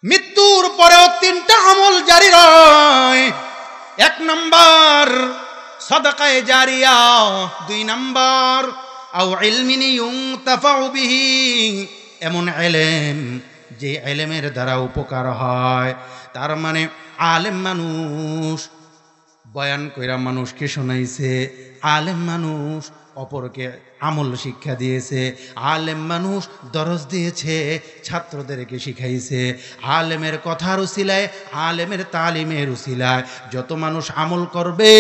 মৃত্যুর পরেও তিনটা আমল জারি রয়। 1 নাম্বার সাদাকায়ে জারিয়া, 2 নাম্বার আও ইলমিন ইউনতাফাউ বিহি, এমন ইলম যে ইলমের দ্বারা উপকার হয়। তার মানে আলেম মানুষ বয়ান কইরা মানুষকে শোনাইছে, আলেম মানুষ অপরকে আমল শিক্ষা দিয়েছে, আলেম মানুষ দরস দিয়েছে, ছাত্রদেরকে শিখাইছে। আলেমের কথার উসিলায়, আলেমের তালিমের উসিলায় যত মানুষ আমল করবে,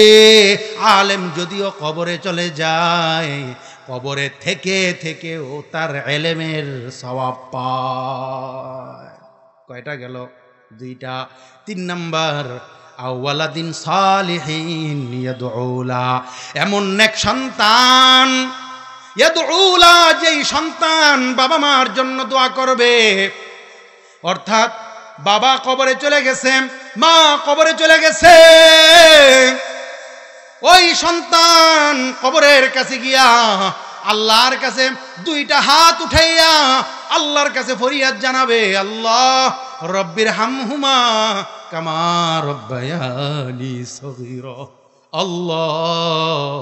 আলেম যদিও কবরে চলে যায়, কবরে থেকে থেকেও তার ইলমের সওয়াব পায়। কয়টা গেল? 2টা। 3 নাম্বার আওয়ালাদিন সালিহিন ইয়াদউলা, এমন নেক সন্তান, ইয়াদউলা যেই সন্তান বাবা মার জন্য দোয়া করবে। অর্থাৎ বাবা কবরে চলে গেছে, মা কবরে চলে গেছে, ওই সন্তান কবরের কাছে গিয়া আল্লাহর কাছে 2টা হাত উঠাইয়া আল্লাহর কাছে ফরিয়াদ জানাবে, আল্লাহ রব্বির হামহুমা কামা রব্বায়ানি সগীরা। আল্লাহ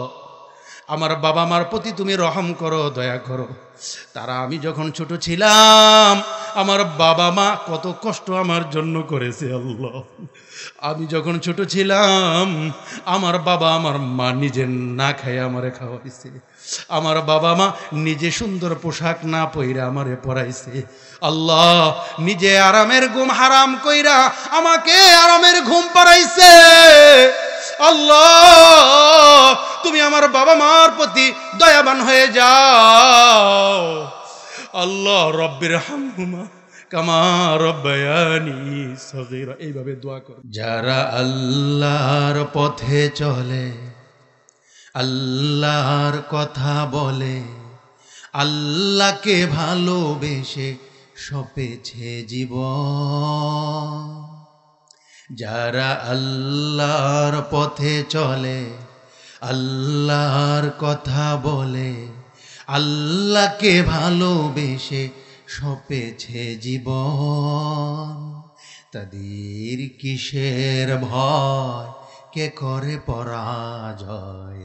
আমার বাবা মার প্রতি তুমি রহম করো, দয়া করো। তারা আমি যখন ছোট ছিলাম, আমার বাবা মা কত কষ্ট আমার জন্য করেছে আল্লাহ। আমি যখন ছোট ছিলাম, আমার বাবা আমার মা নিজে না খায় আমারে খাওয়াইছে, আমার বাবা মা নিজে সুন্দর পোশাক না পইরা আমারে পরাইছে। আল্লাহ নিজে আরামের ঘুম হারাম কইরা আমাকে আরামের ঘুম পাড়াইছে। আল্লাহ তুমি আমার বাবা মার প্রতি দয়াবান হয়ে যাও। আল্লাহ রব্বির হামহুমা কামা রব্বায়ানি সগীরা, এইভাবে দোয়া কর। যারা আল্লাহর পথে চলে, আল্লাহর কথা বলে, আল্লাহকে ভালোবেসে সপেছে জীবন। যারা আল্লাহর পথে চলে, আল্লাহর কথা বলে, আল্লাহকে ভালোবেসে সপেছে জীবন, তাদের কিসের ভয়, কে করে পরাজয়?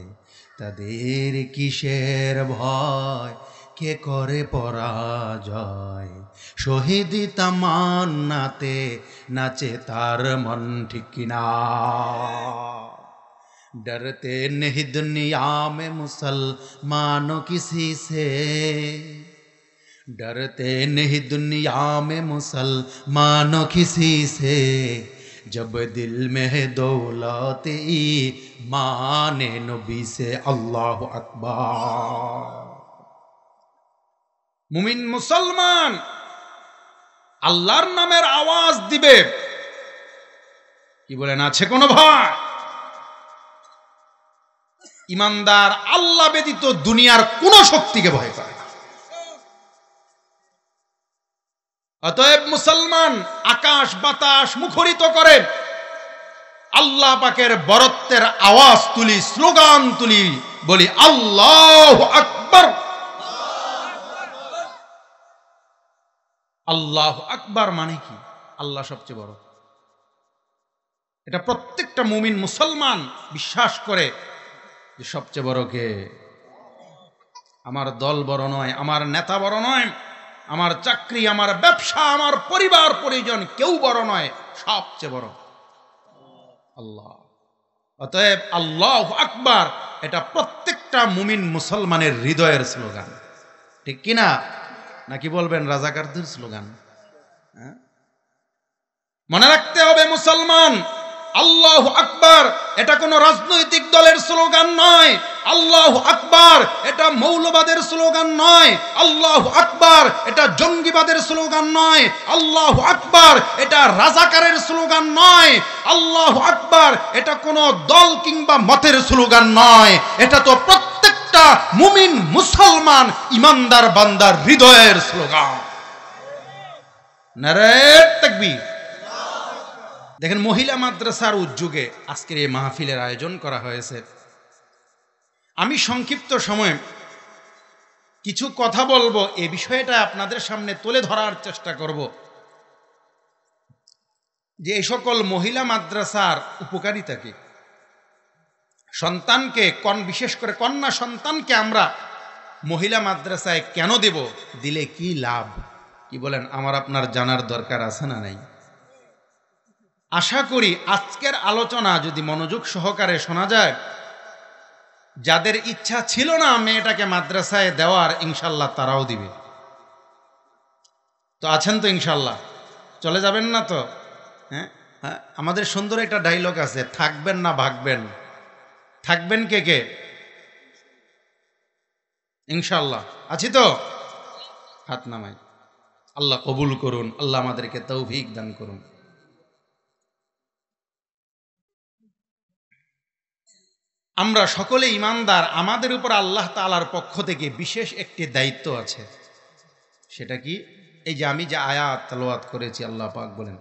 তাদের কিসের ভয়, কে করে পরাজয়? শহীদ তামান্নাতে নাচে তার মন, ঠিক কিনা? डरते नहीं दुनिया में मुसलमानों किसी से, डरते नहीं दुनिया में मुसलमानों किसी से, जब दिल में है दौलत ईमान नबी से। अल्लाह अकबर। মুমিন মুসলমান আল্লাহর নামের আওয়াজ দিবে, কি বলেন, আছে কোনো ভয়? ইমানদার আল্লাহ ব্যতীত দুনিয়ার কোন শক্তিকে ভয় করে না। অতএব মুসলমান আকাশ বাতাস মুখরিত করে আল্লাহ পাকের বরত্বের আওয়াজ তুলি, স্লোগান তুলি, বলি আল্লাহু আকবার। আল্লাহু আকবার মানে কি? আল্লাহ সবচেয়ে বড়। এটা প্রত্যেকটা মুমিন মুসলমান বিশ্বাস করে যে সবচেয়ে বড় কে? আমার দল বড় নয়, আমার নেতা বড় নয়, আমার চাকরি, আমার ব্যবসা, আমার পরিবার পরিজন কেউ বড় নয়, সবচেয়ে বড় আল্লাহ। অতএব আল্লাহু আকবার এটা প্রত্যেকটা মুমিন মুসলমানের হৃদয়ের স্লোগান, ঠিক কিনা? নাকি বলবেন রাজাকারদের স্লোগান? মনে রাখতে হবে মুসলমান, আল্লাহু আকবার এটা কোনো রাজনৈতিক দলের স্লোগান নয়, আল্লাহু আকবার এটা মৌলবাদের স্লোগান নয়, আল্লাহু আকবার এটা জঙ্গিবাদের স্লোগান নয়, আল্লাহু আকবার এটা রাজাকারের স্লোগান নয়, আল্লাহু আকবার এটা কোনো দল কিংবা মতের স্লোগান নয়, এটা তো প্রত্যেকটা মুমিন মুসলমান ইমানদার বান্দার হৃদয়ের স্লোগান। নারে তাকবীর। দেখেন, মহিলা মাদ্রাসার উদ্যোগে আজকের এই মাহফিলের আয়োজন করা হয়েছে। আমি সংক্ষিপ্ত সময়ে কিছু কথা বলবো, এই বিষয়টা আপনাদের সামনে তুলে ধরার চেষ্টা করব। যে এই সকল মহিলা মাদ্রাসার উপকারিতা কি, সন্তানকে বিশেষ করে কন্যা সন্তানকে আমরা মহিলা মাদ্রাসায় কেন দেব, দিলে কি লাভ, কি বলেন? আমার আপনার জানার দরকার আছে না নাই? আশা করি আজকের আলোচনা যদি মনোযোগ সহকারে শোনা যায়, যাদের ইচ্ছা ছিল না মেয়েটাকে মাদ্রাসায় দেওয়ার, ইনশাল্লাহ তারাও দিবে। তো আছেন তো ইনশাল্লাহ? চলে যাবেন না তো? হ্যাঁ, আমাদের সুন্দর একটা ডায়লগ আছে, থাকবেন না ভাগবেন। থাকবেন কে কে? ইনশাল্লাহ আছি তো? হাত নামাই। আল্লাহ কবুল করুন, আল্লাহ আমাদেরকে তৌফিক দান করুন। আমরা সকলে ঈমানদার, আমাদের উপর আল্লাহ তাআলার পক্ষ থেকে বিশেষ একটি দায়িত্ব আছে। সেটা কি? এই যে আমি যে আয়াত তেলাওয়াত করেছি, আল্লাহ পাক বলেন,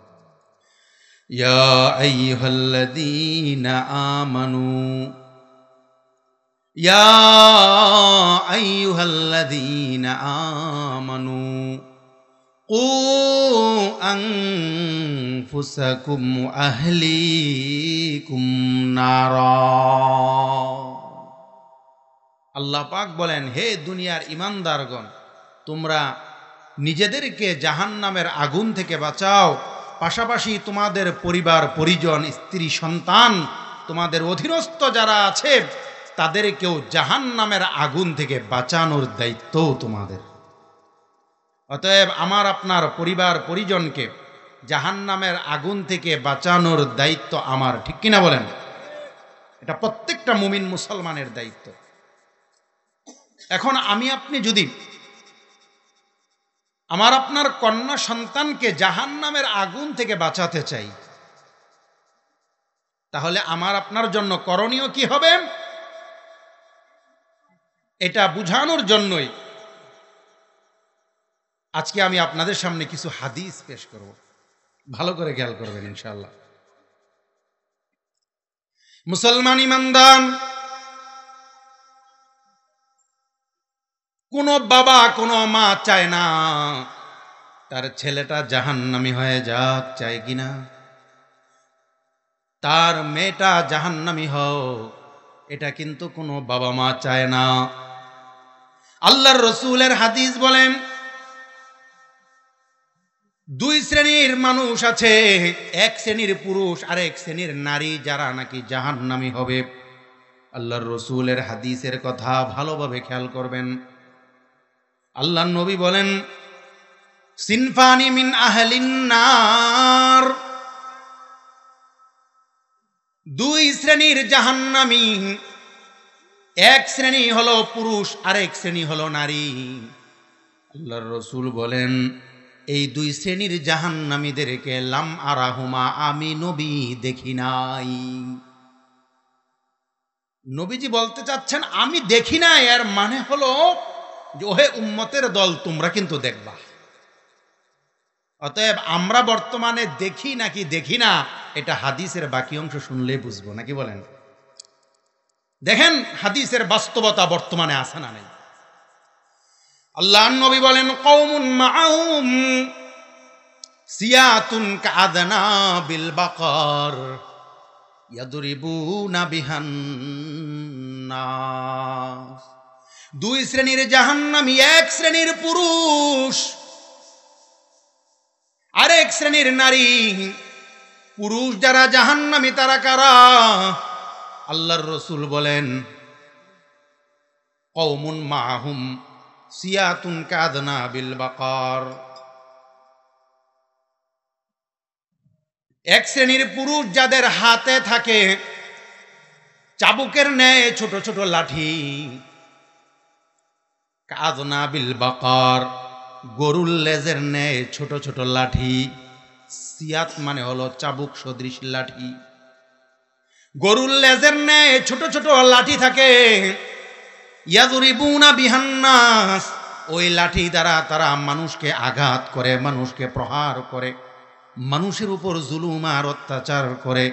ইয়া আইয়ুহাল্লাযীনা আমানু, ইয়া আইয়ুহাল্লাযীনা আমানু কু আনফুসাকুম ওয়া আহলিকুম নারা। আল্লাহ পাক বলেন, হে দুনিয়ার ঈমানদারগণ, তোমরা নিজেদেরকে জাহান্নামের আগুন থেকে বাঁচাও, পাশাপাশি তোমাদের পরিবার পরিজন, স্ত্রী সন্তান, তোমাদের অধীনস্থ যারা আছে তাদেরকেও জাহান্নামের আগুন থেকে বাঁচানোর দায়িত্বও তোমাদের। অতএব আমার আপনার পরিবার পরিজনকে জাহান্নামের আগুন থেকে বাঁচানোর দায়িত্ব আমার, ঠিক কিনা বলেন? এটা প্রত্যেকটা মুমিন মুসলমানের দায়িত্ব। এখন আমি আপনি যদি আমার আপনার কন্যা সন্তানকে জাহান্নামের আগুন থেকে বাঁচাতে চাই, তাহলে আমার আপনার জন্য করণীয় কি হবে? এটা বুঝানোর জন্যই আজকে আমি আপনাদের সামনে কিছু হাদিস পেশ করব। ভালো করে খেয়াল করবেন ইনশাআল্লাহ। মুসলমান ঈমানদার, কোন বাবা কোন মা চায় না তার ছেলেটা জাহান্নামী হয়ে যাক, চায় কিনা? তার মেয়েটা জাহান্নামী হোক, এটা কিন্তু কোনো বাবা মা চায় না। আল্লাহর রসুলের হাদিস বলেন, দুই শ্রেণীর মানুষ আছে, এক শ্রেণীর পুরুষ আর এক শ্রেণীর নারী, যারা নাকি জাহান্নামী হবে। আল্লাহর রসুলের হাদিসের কথা ভালোভাবে খেয়াল করবেন। আল্লাহর নবী বলেন, সিনফানি মিন আহলিন নার, দুই শ্রেণীর জাহান্নামী, এক শ্রেণী হলো পুরুষ আর এক শ্রেণী হলো নারী। আল্লাহর রসুল বলেন, এই দুই শ্রেণীর জাহান্নামীদেরকে লাম আরাহুমা, আমি নবী দেখি নাই। নবীজি বলতে চাচ্ছেন আমি দেখি না, এর মানে হলো যে ওহে উম্মতের দল, তোমরা কিন্তু দেখবা। অতএব আমরা বর্তমানে দেখি নাকি দেখি না, এটা হাদিসের বাকি অংশ শুনলে বুঝবো, নাকি বলেন? দেখেন হাদিসের বাস্তবতা বর্তমানে আছে না নেই। আল্লাহর নবী বলেন, কওমুন মাআহুম সিয়াতুন কাআদনা বিল বাকার ইয়াদরিবুনা বিহান নাস। দুই শ্রেণীর জাহান্নামী, এক শ্রেণীর পুরুষ আরেক শ্রেণীর নারী। পুরুষ যারা জাহান্নামী তারা কারা? আল্লাহর রসুল বলেন, কওমুন মাআহুম সিয়াতুন কাআদনা বিল বাকার, এক শ্রেণীর পুরুষ যাদের হাতে থাকে চাবুকের ন্যায় ছোট ছোট লাঠি। কাআদনা বিল বাকার, গরুর লেজের ন্যায় ছোট ছোট লাঠি। সিয়াত মানে হলো চাবুক সদৃশ লাঠি। গরুর লেজের ন্যায় ছোট ছোট লাঠি থাকে। ইয়াদরিবুনা বিহান নাস, ওই লাঠি দ্বারা তারা মানুষকে আঘাত করে, মানুষকে প্রহার করে, মানুষের উপর জুলুম আর অত্যাচার করে।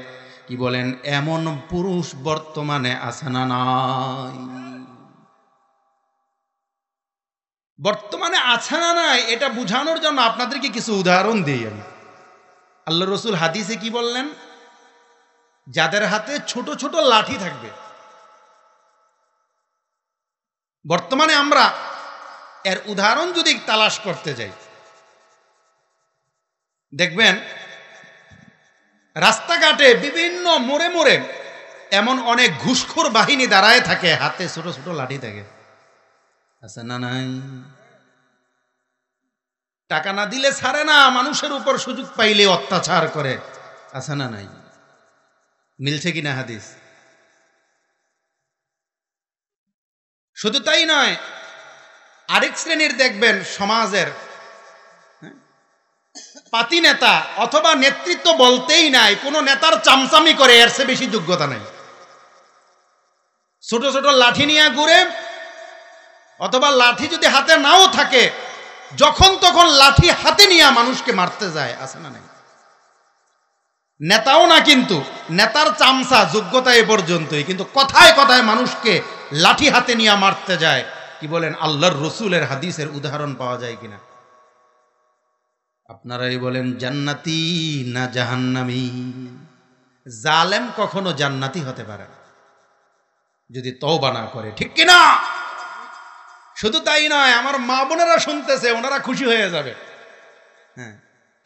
কি বলেন, এমন পুরুষ বর্তমানে আছে না নাই? বর্তমানে আছে না নাই এটা বুঝানোর জন্য আপনাদেরকে কিছু উদাহরণ দিই আমি। আল্লাহ রসুল হাদিসে কি বললেন? যাদের হাতে ছোট ছোট লাঠি থাকবে। বর্তমানে আমরা এর উদাহরণ যদি তালাশ করতে যাই, দেখবেন রাস্তাঘাটে বিভিন্ন মোড়ে মোড়ে এমন অনেক ঘুষখোর বাহিনী দাঁড়ায় থাকে, হাতে ছোট ছোট লাঠি থাকে। আছে না নাই? টাকা না দিলে ছাড়ে না, মানুষের উপর সুযোগ পাইলে অত্যাচার করে। আছে না নাই? মিলছে কিনা হাদিস? শুধু তাই নয়, আরেক শ্রেণীর দেখবেন সমাজের পাতি নেতা অথবা নেতৃত্ব বলতেই নাই, কোন নেতার চামচামি করে, এর চেয়ে বেশি যোগ্যতা নাই। ছোট ছোট লাঠি নিয়ে ঘুরে, অথবা লাঠি যদি হাতে নাও থাকে, যখন তখন লাঠি হাতে নিয়ে মানুষকে মারতে যায়। আছে না নাই? নেতাও না, কিন্তু নেতার চামচা, যোগ্যতা এ পর্যন্তই, কিন্তু কথায় কথায় মানুষকে লাঠি হাতে নিয়ে মারতে যায়। কি বলেন? আল্লাহর রসুলের হাদিসের উদাহরণ পাওয়া যায় কিনা? আপনারাই বলেন, জান্নাতি না জাহান্নামী? জালেম কখনো জান্নাতি হতে পারে না যদি তওবা না করে, ঠিক কিনা? শুধু তাই নয়, আমার মা বোনেরা শুনতেছে, ওনারা খুশি হয়ে যাবে। হ্যাঁ,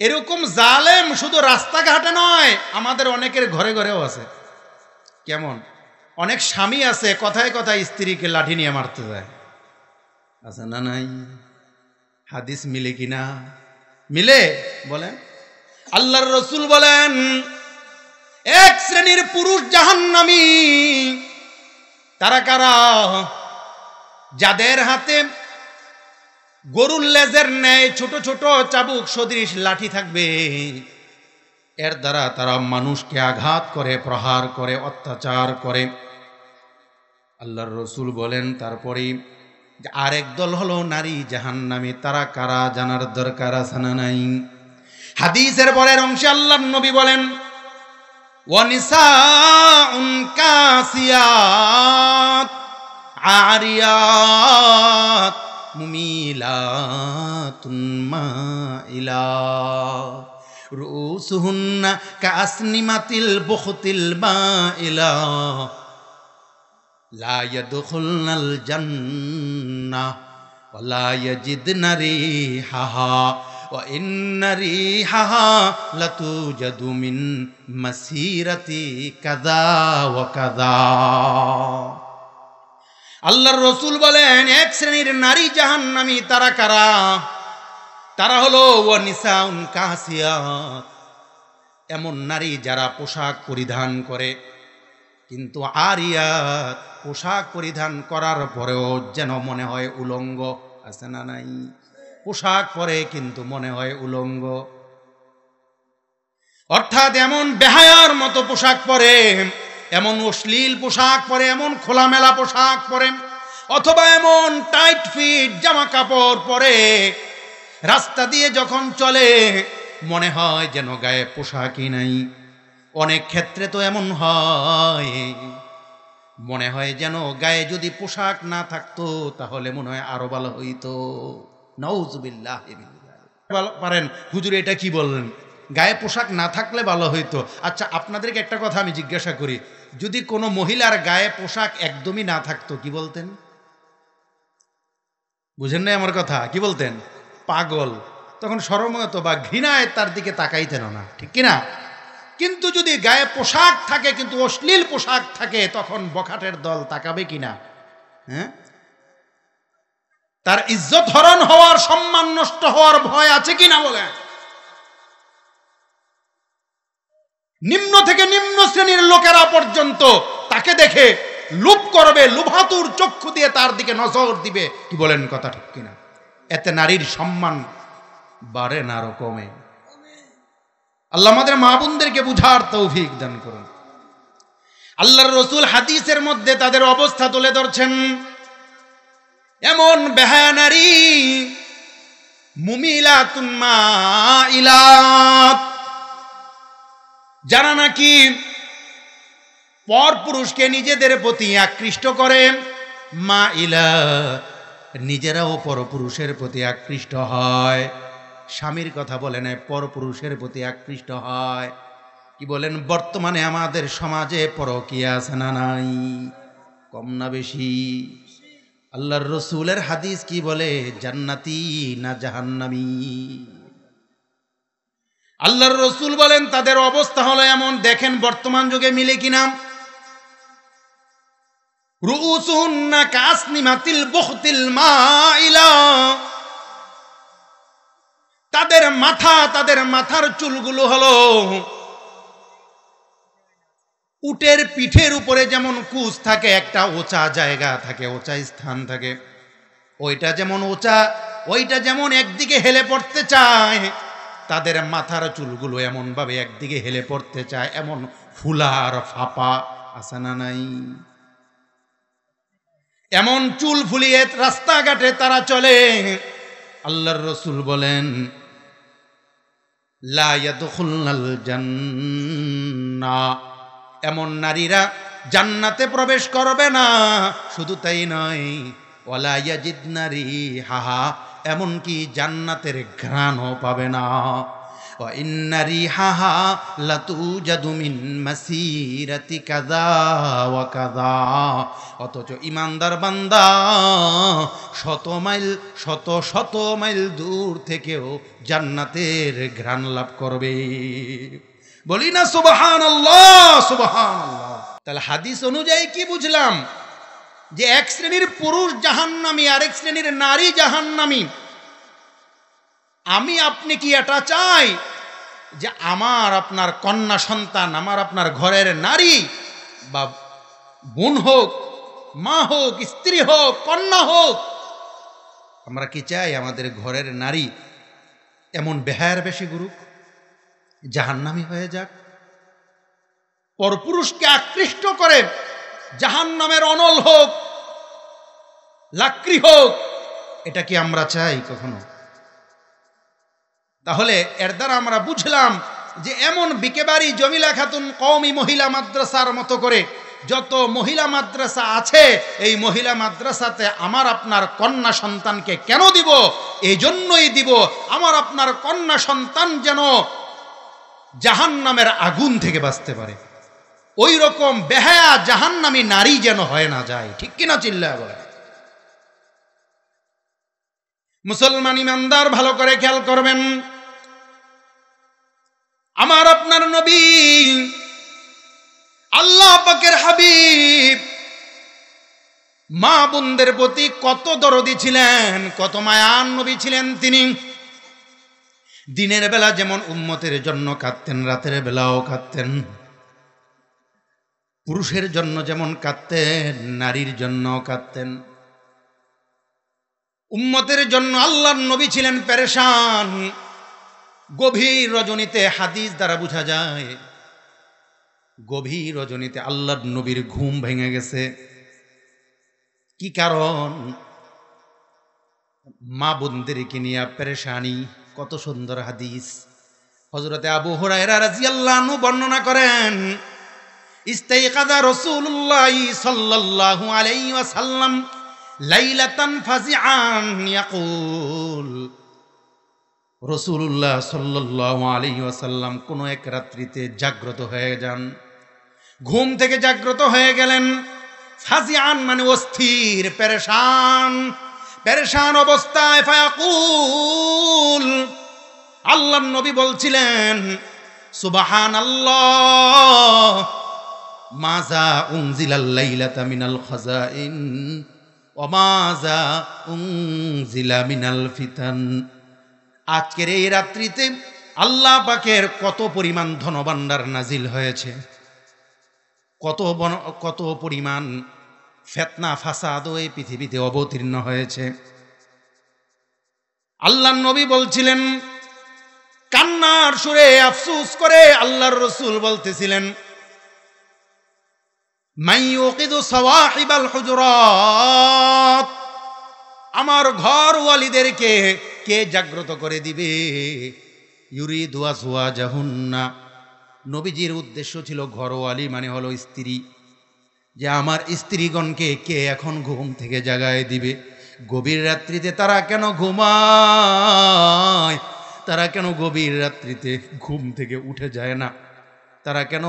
এরকম জালেম শুধু রাস্তাঘাটে নয়, আমাদের অনেকের ঘরে ঘরেও আছে। কেমন? অনেক স্বামী আছে কথায় কথায় স্ত্রীকে লাঠি নিয়ে মারতে যায়। আছে না নাই? হাদিস মিলে কিনা? মিলে? বলেন। আল্লাহর রসুল বলেন, এক শ্রেণীর পুরুষ জাহান্নামী। তারা কারা? যাদের হাতে গরুর লেজের ন্যায় ছোট ছোট চাবুক সদৃশ লাঠি থাকবে, এর দ্বারা তারা মানুষকে আঘাত করে, প্রহার করে, অত্যাচার করে। আল্লাহর রসুল বলেন তারপরে আরেক দল হলো নারী জাহান্নামী। তারা কারা জানার দরকার আছে না নাই? হাদিসের পরের অংশে আল্লাহর নবী বলেন, ওয়ানিসাউন কাসিয়াত আরিয়াত মুমিলাতুন মাইলাত রুসুহুন্না কাসনিমাতিল বুখতিল মাইলা লা ইয়াদখুলনাল জান্নাহ ওয়া লা ইয়াজিদনা রিহাহা ওয়া ইন্না রিহাহা লাতুজাদু মিন মাসিরাতি কাযা ওয়া কাযা। আল্লাহর রাসূল বলেন, এক শ্রেণীর নারী জাহান্নামী। তারা কারা? তারা হলো ওয়া নিসাউন কাসিয়াত, এমন নারী যারা পোশাক পরিধান করে, কিন্তু আরিয়াত, পোশাক পরিধান করার পরেও যেন মনে হয় উলঙ্গ। আছে না নাই? পোশাক পরে কিন্তু মনে হয় উলঙ্গ। অর্থাৎ এমন বেহায়ার মতো পোশাক পরে, এমন অশ্লীল পোশাক পরে, এমন খোলামেলা পোশাক পরে, অথবা এমন টাইট ফিট জামা কাপড় পরে রাস্তা দিয়ে যখন চলে মনে হয় যেন গায়ে পোশাকই নাই। অনেক ক্ষেত্রে তো এমন হয়, মনে হয় যেন গায়ে যদি পোশাক না থাকতো তাহলে মনে হয় আরো ভালো হইতো। নাউজুবিল্লাহ। পারেন হুজুর এটা কি বললেন? গায়ে পোশাক না থাকলে ভালো হইতো। আচ্ছা, আপনাদেরকে একটা কথা আমি জিজ্ঞাসা করি, যদি কোনো মহিলার গায়ে পোশাক একদমই না থাকতো কি বলতেন? বুঝেন না আমার কথা? কি বলতেন? পাগল। তখন শরম হতো বা ঘৃণায় তার দিকে তাকাইতেন না, ঠিক কিনা? কিন্তু যদি গায়ে পোশাক থাকে কিন্তু অশ্লীল পোশাক থাকে, তখন বখাটের দল তাকাবে কিনা? হ্যাঁ, তার ইজ্জত হরণ হওয়ার, সম্মান নষ্ট হওয়ার ভয় আছে কিনা বলে? নিম্ন থেকে নিম্ন শ্রেণীর লোকেরা পর্যন্ত তাকে দেখে লোভ করবে, লোভাতুর চক্ষু দিয়ে তার দিকে নজর দিবে। কি বলেন কথা ঠিক কিনা? এতে নারীর সম্মান বাড়ে না আরো কমে? আল্লাহ আমাদের মা বোনদেরকে বুঝার তৌফিক দান করুন। আল্লাহর রাসূল হাদিসের মধ্যে তাদের অবস্থা তুলে ধরছেন। এমন বেহায়া নারী, মুমিলাতুন মাইলাত, যারা নাকি পর পুরুষকে নিজেদের প্রতি আকৃষ্ট করে, মাইলাত, নিজেরাও পরপুরুষের প্রতি আকৃষ্ট হয়। স্বামীর কথা বলে নাই, পরপুরুষের প্রতি আকৃষ্ট হয়। কি বলেন, বর্তমানে আমাদের সমাজে পরকীয়া আছে না নাই? কম না বেশি? আল্লাহর রসুলের হাদিস কি বলে, জান্নাতি না জাহান্নামী? আল্লাহর রসুল বলেন তাদের অবস্থা হলো এমন, দেখেন বর্তমান যুগে মিলে কিনা। রুউসুহুন্না কাসনিমাতিল বুখতিল মাইলা, তাদের মাথার চুলগুলো হলো উটের পিঠের উপরে যেমন কুচ থাকে, একটা উঁচা জায়গা থাকে, উঁচা স্থান থাকে, ওইটা যেমন উঁচা, ওইটা যেমন একদিকে হেলে পড়তে চায়, তাদের মাথার চুলগুলো এমন ভাবে একদিকে হেলে পড়তে চায়, এমন ফুলার ফাপা আছে না নাই? এমন চুল ফুলিয়ে রাস্তাঘাটে তারা চলে। আল্লাহর রসুল বলেন লা ইয়াদখুলনাল জান্নাহ, এমন নারীরা জান্নাতে প্রবেশ করবে না। শুধু তাই নয়, ওয়ালা ইয়াজিদনা রিহাহা, এমনকি জান্নাতের ঘ্রাণও পাবে না। ওয়া ইন্না রিহাহা লাতুজাদু মিন মাসিরাতি কাযা ওয়া কাযা, অথচ ইমানদার বান্দা শত মাইল দূর থেকেও জান্নাতের ঘ্রাণ লাভ করবে। বলি না সুবহানাল্লাহ, সুবহানাল্লাহ। তাহলে হাদিস অনুযায়ী কি বুঝলাম? যে এক শ্রেণীর পুরুষ জাহান্নামী, আরেক শ্রেণীর নারী জাহান্নামী। আমি আপনি কি এটা চাই যে আমার আপনার কন্যা সন্তান, আমার আপনার ঘরের নারী বা বোন হোক, মা হোক, স্ত্রী হোক, কন্যা হোক, আমরা কি চাই আমাদের ঘরের নারী এমন বেহায়ার বেশি গুরুক, জাহান্নামী হয়ে যাক, পরপুরুষকে আকৃষ্ট করে জাহান্নামের অনল হোক, লাকড়ি হোক? এটা কি আমরা চাই কখনো? তাহলে এর দ্বারা আমরা বুঝলাম যে এমন বিকেবারি জমিলা খাতুন কওমি মহিলা মাদ্রাসার মতো করে যত মহিলা মাদ্রাসা আছে, এই মহিলা মাদ্রাসাতে আমার আপনার কন্যা সন্তানকে কেন দিব? এই জন্যই দিব আমার আপনার কন্যা সন্তান যেন জাহান্নামের আগুন থেকে বাঁচতে পারে। ওই রকম বেহায়া জাহান্নামী নারী যেন হয়ে না যায়। ঠিক কিনা চিল্লায় বলে? মুসলমান ইমানদার ভালো করে খেয়াল করবেন, আমার আপনার নবী আল্লাহ পাকের হাবিব মা বোনদের প্রতি কত দরদি ছিলেন, কত মায়ান নবী ছিলেন তিনি। দিনের বেলা যেমন উম্মতের জন্য কাঁদতেন, রাতের বেলাও কাঁদতেন। পুরুষের জন্য যেমন কাঁদতেন, নারীর জন্য কাঁদতেন। উম্মতের জন্য আল্লাহর নবী ছিলেন পেরেশান। গভীর রজনীতে, হাদিস দ্বারা বোঝা যায়, গভীর রজনীতে আল্লাহর নবীর ঘুম ভেঙে গেছে। কি কারণ? মা বোনদেরকে নিয়ে পেরেশানি। কত সুন্দর হাদিস। হযরতে আবু হুরায়রা রাদিয়াল্লাহু আনহু বর্ণনা করেন, ইস্তাইকাযা রাসূলুল্লাহ সাল্লাল্লাহু আলাইহি ওয়াসাল্লাম লাইলাতান ফাজিআন ইয়াকুল, রাসূলুল্লাহ সাল্লাল্লাহু আলাইহি ওয়াসাল্লাম কোন এক রাত্রিতে জাগ্রত হয়ে যান, ঘুম থেকে জাগ্রত হয়ে গেলেন। ফাজিআন মানে অস্থির, পেরেশান অবস্থায়। ফায়াকুল, আল্লাহর নবী বলছিলেন সুবহানাল্লাহ, মাজা উনজিলাল লাইলাতা মিনাল খাজাইন ওয়া মাজা উনজিলা মিনাল ফিতান। আজকের এই রাত্রিতে আল্লাহ পাকের কত পরিমাণ ধনভাণ্ডার নাজিল হয়েছে, কত পরিমাণ ফিতনা ফাসাদ এই পৃথিবীতে অবতীর্ণ হয়েছে। আল্লাহর নবী বলছিলেন, কান্নার সুরে আফসোস করে আল্লাহর রাসূল বলতেছিলেন, মাইয়ুকিদু সাওয়াহিবাল হুজুরাত, আমার ঘর ওয়ালিদেরকে কে জাগ্রত করে দিবে? ইউরিদু আজওয়াজাহুন্না, নবীজির উদ্দেশ্য ছিল ঘরওয়ালি মানে হলো স্ত্রী, যে আমার স্ত্রীগণকে কে এখন ঘুম থেকে জাগায় দিবে? গভীর রাত্রিতে তারা কেন ঘুমায়? তারা কেন গভীর রাত্রিতে ঘুম থেকে উঠে যায় না? তারা কেন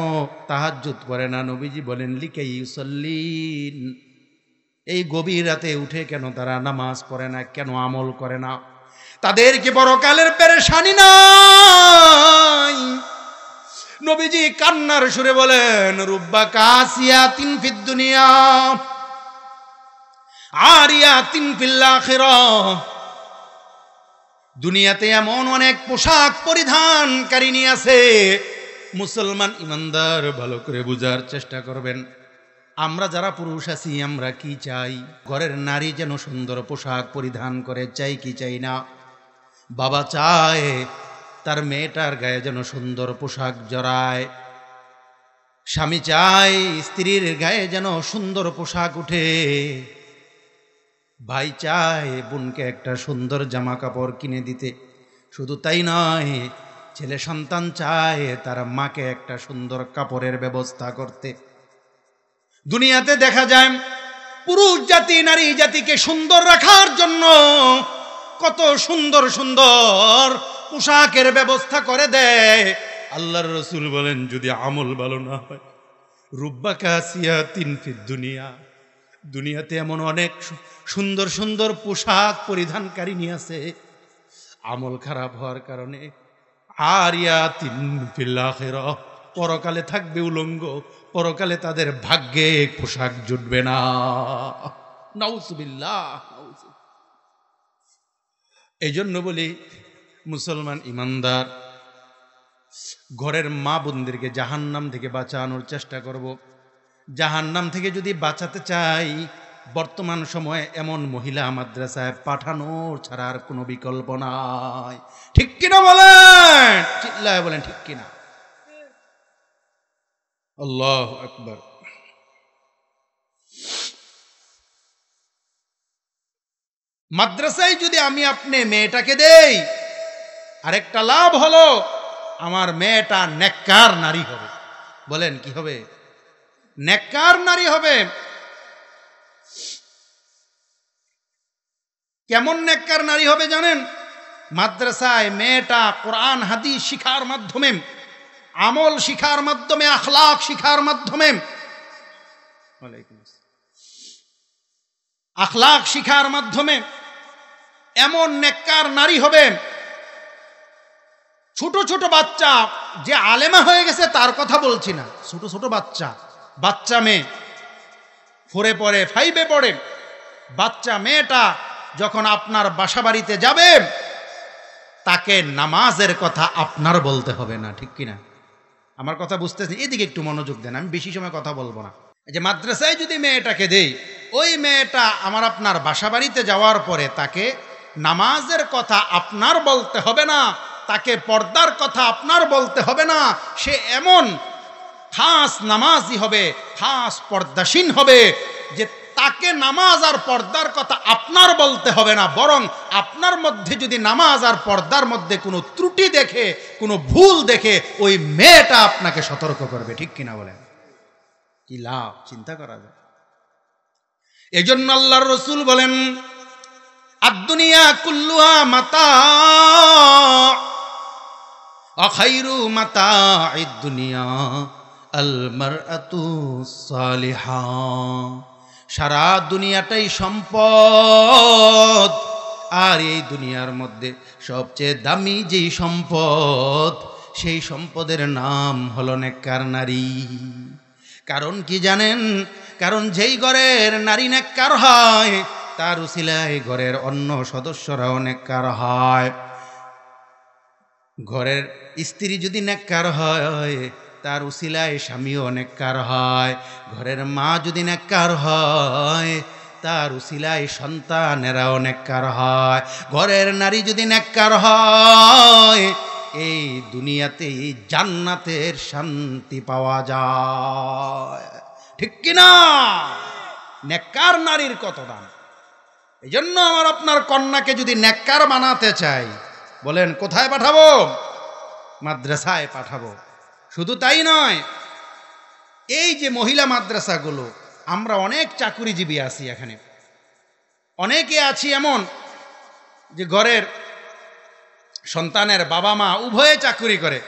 তাহাজ্জুদ করে না? নবীজি বলেন লিকাই ইউসাল্লিন, এই গভীর রাতে উঠে কেন তারা নামাজ পড়ে না, কেন আমল করে না? তাদের কি পরকালের পেরেশানি নাই? নবীজি কান্নার সুরে বলেন রুব্বা কাসিয়াতিন ফিদ দুনিয়া আরিয়াতিন ফিল আখিরাহ, দুনিয়াতে এমন অনেক পোশাক পরিধানকারিনী আছে। মুসলমান ইমানদার ভালো করে বুঝার চেষ্টা করবেন। আমরা যারা পুরুষ আছি আমরা কি চাই? ঘরের নারী যেন সুন্দর পোশাক পরিধান করে, চাই কি চাই না? বাবা চায় তার মেয়েটার গায়ে যেন সুন্দর পোশাক জড়ায়, স্বামী চায় স্ত্রীর গায়ে যেন সুন্দর পোশাক উঠে, ভাই চায় বোনকে একটা সুন্দর জামা কাপড় কিনে দিতে। শুধু তাই নয়, ছেলে সন্তান চায় তার মাকে একটা সুন্দর কাপড়ের ব্যবস্থা করতে। দুনিয়াতে দেখা যায় পুরুষ জাতি নারী জাতিকে সুন্দর রাখার জন্য কত সুন্দর সুন্দর পোশাকের ব্যবস্থা করে দেয়। আল্লাহর রাসূল বলেন যদি আমল ভালো না হয়, রুব্বা কাসিয়াতিন ফিদ দুনিয়া, দুনিয়াতে এমন অনেক সুন্দর সুন্দর পোশাক পরিধানকারিনী আছে, আমল খারাপ হওয়ার কারণে আরিয়াতিন ফিল আখিরাহ, পরকালে থাকবে উলঙ্গ, পরকালে তাদের ভাগ্যে পোশাক জুটবে না। নাউযুবিল্লাহ। এই জন্য বলি মুসলমান ইমানদার ঘরের মা বোনদেরকে জাহান্নাম থেকে বাঁচানোর চেষ্টা করব। জাহান্নাম থেকে যদি বাঁচাতে চাই, বর্তমান সময়ে এমন মহিলা মাদ্রাসায় পাঠানোর ছাড়া আর কোনো বিকল্প নাই। ঠিক কিনা বলেন? চিল্লায় বলেন ঠিক কিনা? আল্লাহু আকবার। মাদ্রাসায় যদি আমি আপনি মেয়েটাকে দেই, আরেকটা লাভ হলো আমার মেয়েটা নেককার নারী হবে। বলেন কি হবে? নেককার নারী হবে। কেমন নেককার নারী হবে জানেন? মাদ্রাসায় মেয়েটা কোরআন হাদিস শিখার মাধ্যমে, আমল শিখার মাধ্যমে, আখলাক শিখার মাধ্যমে, আখলাক শিখার মাধ্যমে এমন নেককার নারী হবে, ছোট ছোট বাচ্চা, যে আলেমা হয়ে গেছে তার কথা বলছি না, ছোট ছোট বাচ্চা, বাচ্চা মেয়ে 4-এ পড়ে, 5-এ পড়ে, বাচ্চা মেয়েটা যখন আপনার বাসা বাড়িতে যাবে, তাকে নামাজের কথা আপনার বলতে হবে না। ঠিক কিনা? আমার কথা বুঝতেছেন? এদিকে একটু মনোযোগ দেন, আমি বেশি সময় কথা বলবো না। যে মাদ্রাসায় যদি মেয়েটাকে দেই, ওই মেয়েটা আমার আপনার বাসা বাড়িতে যাওয়ার পরে তাকে নামাজের কথা আপনার বলতে হবে না, তাকে পর্দার কথা আপনার বলতে হবে না। সে এমন খাস নামাজি হবে, খাস পর্দাসীন হবে যে তাকে নামাজ আর পর্দার কথা আপনার বলতে হবে না, বরং আপনার মধ্যে যদি নামাজ আর পর্দার মধ্যে কোনো ত্রুটি দেখে, কোনো ভুল দেখে, ওই মেয়েটা আপনাকে সতর্ক করবে। ঠিক কিনা বলেন? কি লাভ চিন্তা করা যায়। এই জন্য আল্লাহর রাসূল বলেন আদ-দুনিয়া কুল্লুহা মাতা ওয়া খায়রু মাতা'id দুনিয়া আল মারআতু সালিহা। সারা দুনিয়াটাই সম্পদ, আর এই দুনিয়ার মধ্যে সবচেয়ে দামি যেই সম্পদ, সেই সম্পদের নাম হলো নেককার নারী। কারণ কি জানেন? কারণ যেই ঘরের নারী নেককার হয়, তার উসিলায় ঘরের অন্য সদস্যরাও নেককার হয়। ঘরের স্ত্রী যদি নেককার হয়, তার উসিলায় স্বামীও নেককার হয়। ঘরের মা যদি নেককার হয়, তার উসিলায় সন্তানেরাও নেককার হয়। ঘরের নারী যদি নেককার হয়, এই দুনিয়াতে জান্নাতের শান্তি পাওয়া যায়। ঠিক কিনা? নেককার নারীর কত দাম। এই জন্য আমার আপনার কন্যাকে যদি নেককার বানাতে চাই, বলেন কোথায় পাঠাবো? মাদ্রাসায় পাঠাবো। শুধু তাই নয়, এই যে মহিলা মাদ্রাসাগুলো, আমরা অনেক চাকুরিজীবী আছি এখানে, অনেকে আছি এমন যে ঘরের সন্তানের বাবা মা উভয়ে চাকরি করে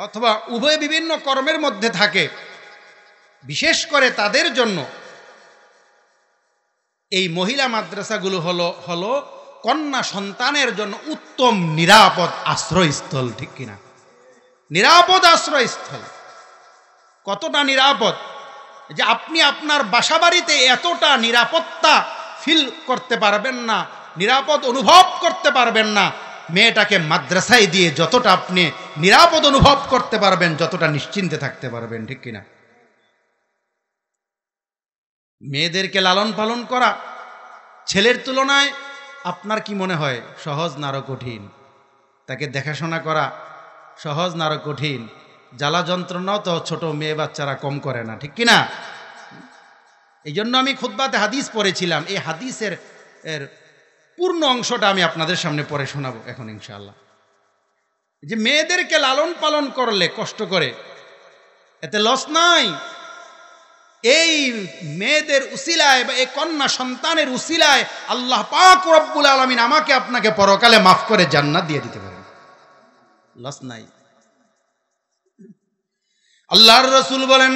অথবা উভয়ে বিভিন্ন কর্মের মধ্যে থাকে, বিশেষ করে তাদের জন্য এই মহিলা মাদ্রাসাগুলো হলো কন্যা সন্তানের জন্য উত্তম নিরাপদ আশ্রয়স্থল। ঠিক কিনা? নিরাপদ আশ্রয়স্থল। কতটা নিরাপদ যে আপনি আপনার বাসাবাড়িতে এতটা নিরাপত্তা ফিল করতে পারবেন না, নিরাপদ অনুভব করতে পারবেন না, মেয়েটাকে মাদ্রাসায় দিয়ে যতটা আপনি নিরাপদ অনুভব করতে পারবেন, যতটা নিশ্চিন্তে থাকতে পারবেন। ঠিক কিনা? মেয়েদেরকে লালন পালন করা ছেলের তুলনায় আপনার কি মনে হয় সহজ না আরো কঠিন? তাকে দেখাশোনা করা সহজ না আরো কঠিন? জ্বালা যন্ত্রণাও তো ছোট মেয়ে বাচ্চারা কম করে না। ঠিক কিনা? এই জন্য আমি খুতবাতে হাদিস পড়েছিলাম, এই হাদিসের পূর্ণ অংশটা আমি আপনাদের সামনে পড়ে শোনাবো এখন ইনশাআল্লাহ। যে মেয়েদেরকে লালন পালন করলে কষ্ট করে এতে লস নাই। এই মেয়েদের উসিলায় বা এই কন্যা সন্তানের উসিলায় আল্লাহ পাক রব্বুল আলামিন আমাকে আপনাকে পরকালে মাফ করে জান্নাত দিয়ে দিতে পারেন, লস নাই। আল্লাহর রাসূল বলেন,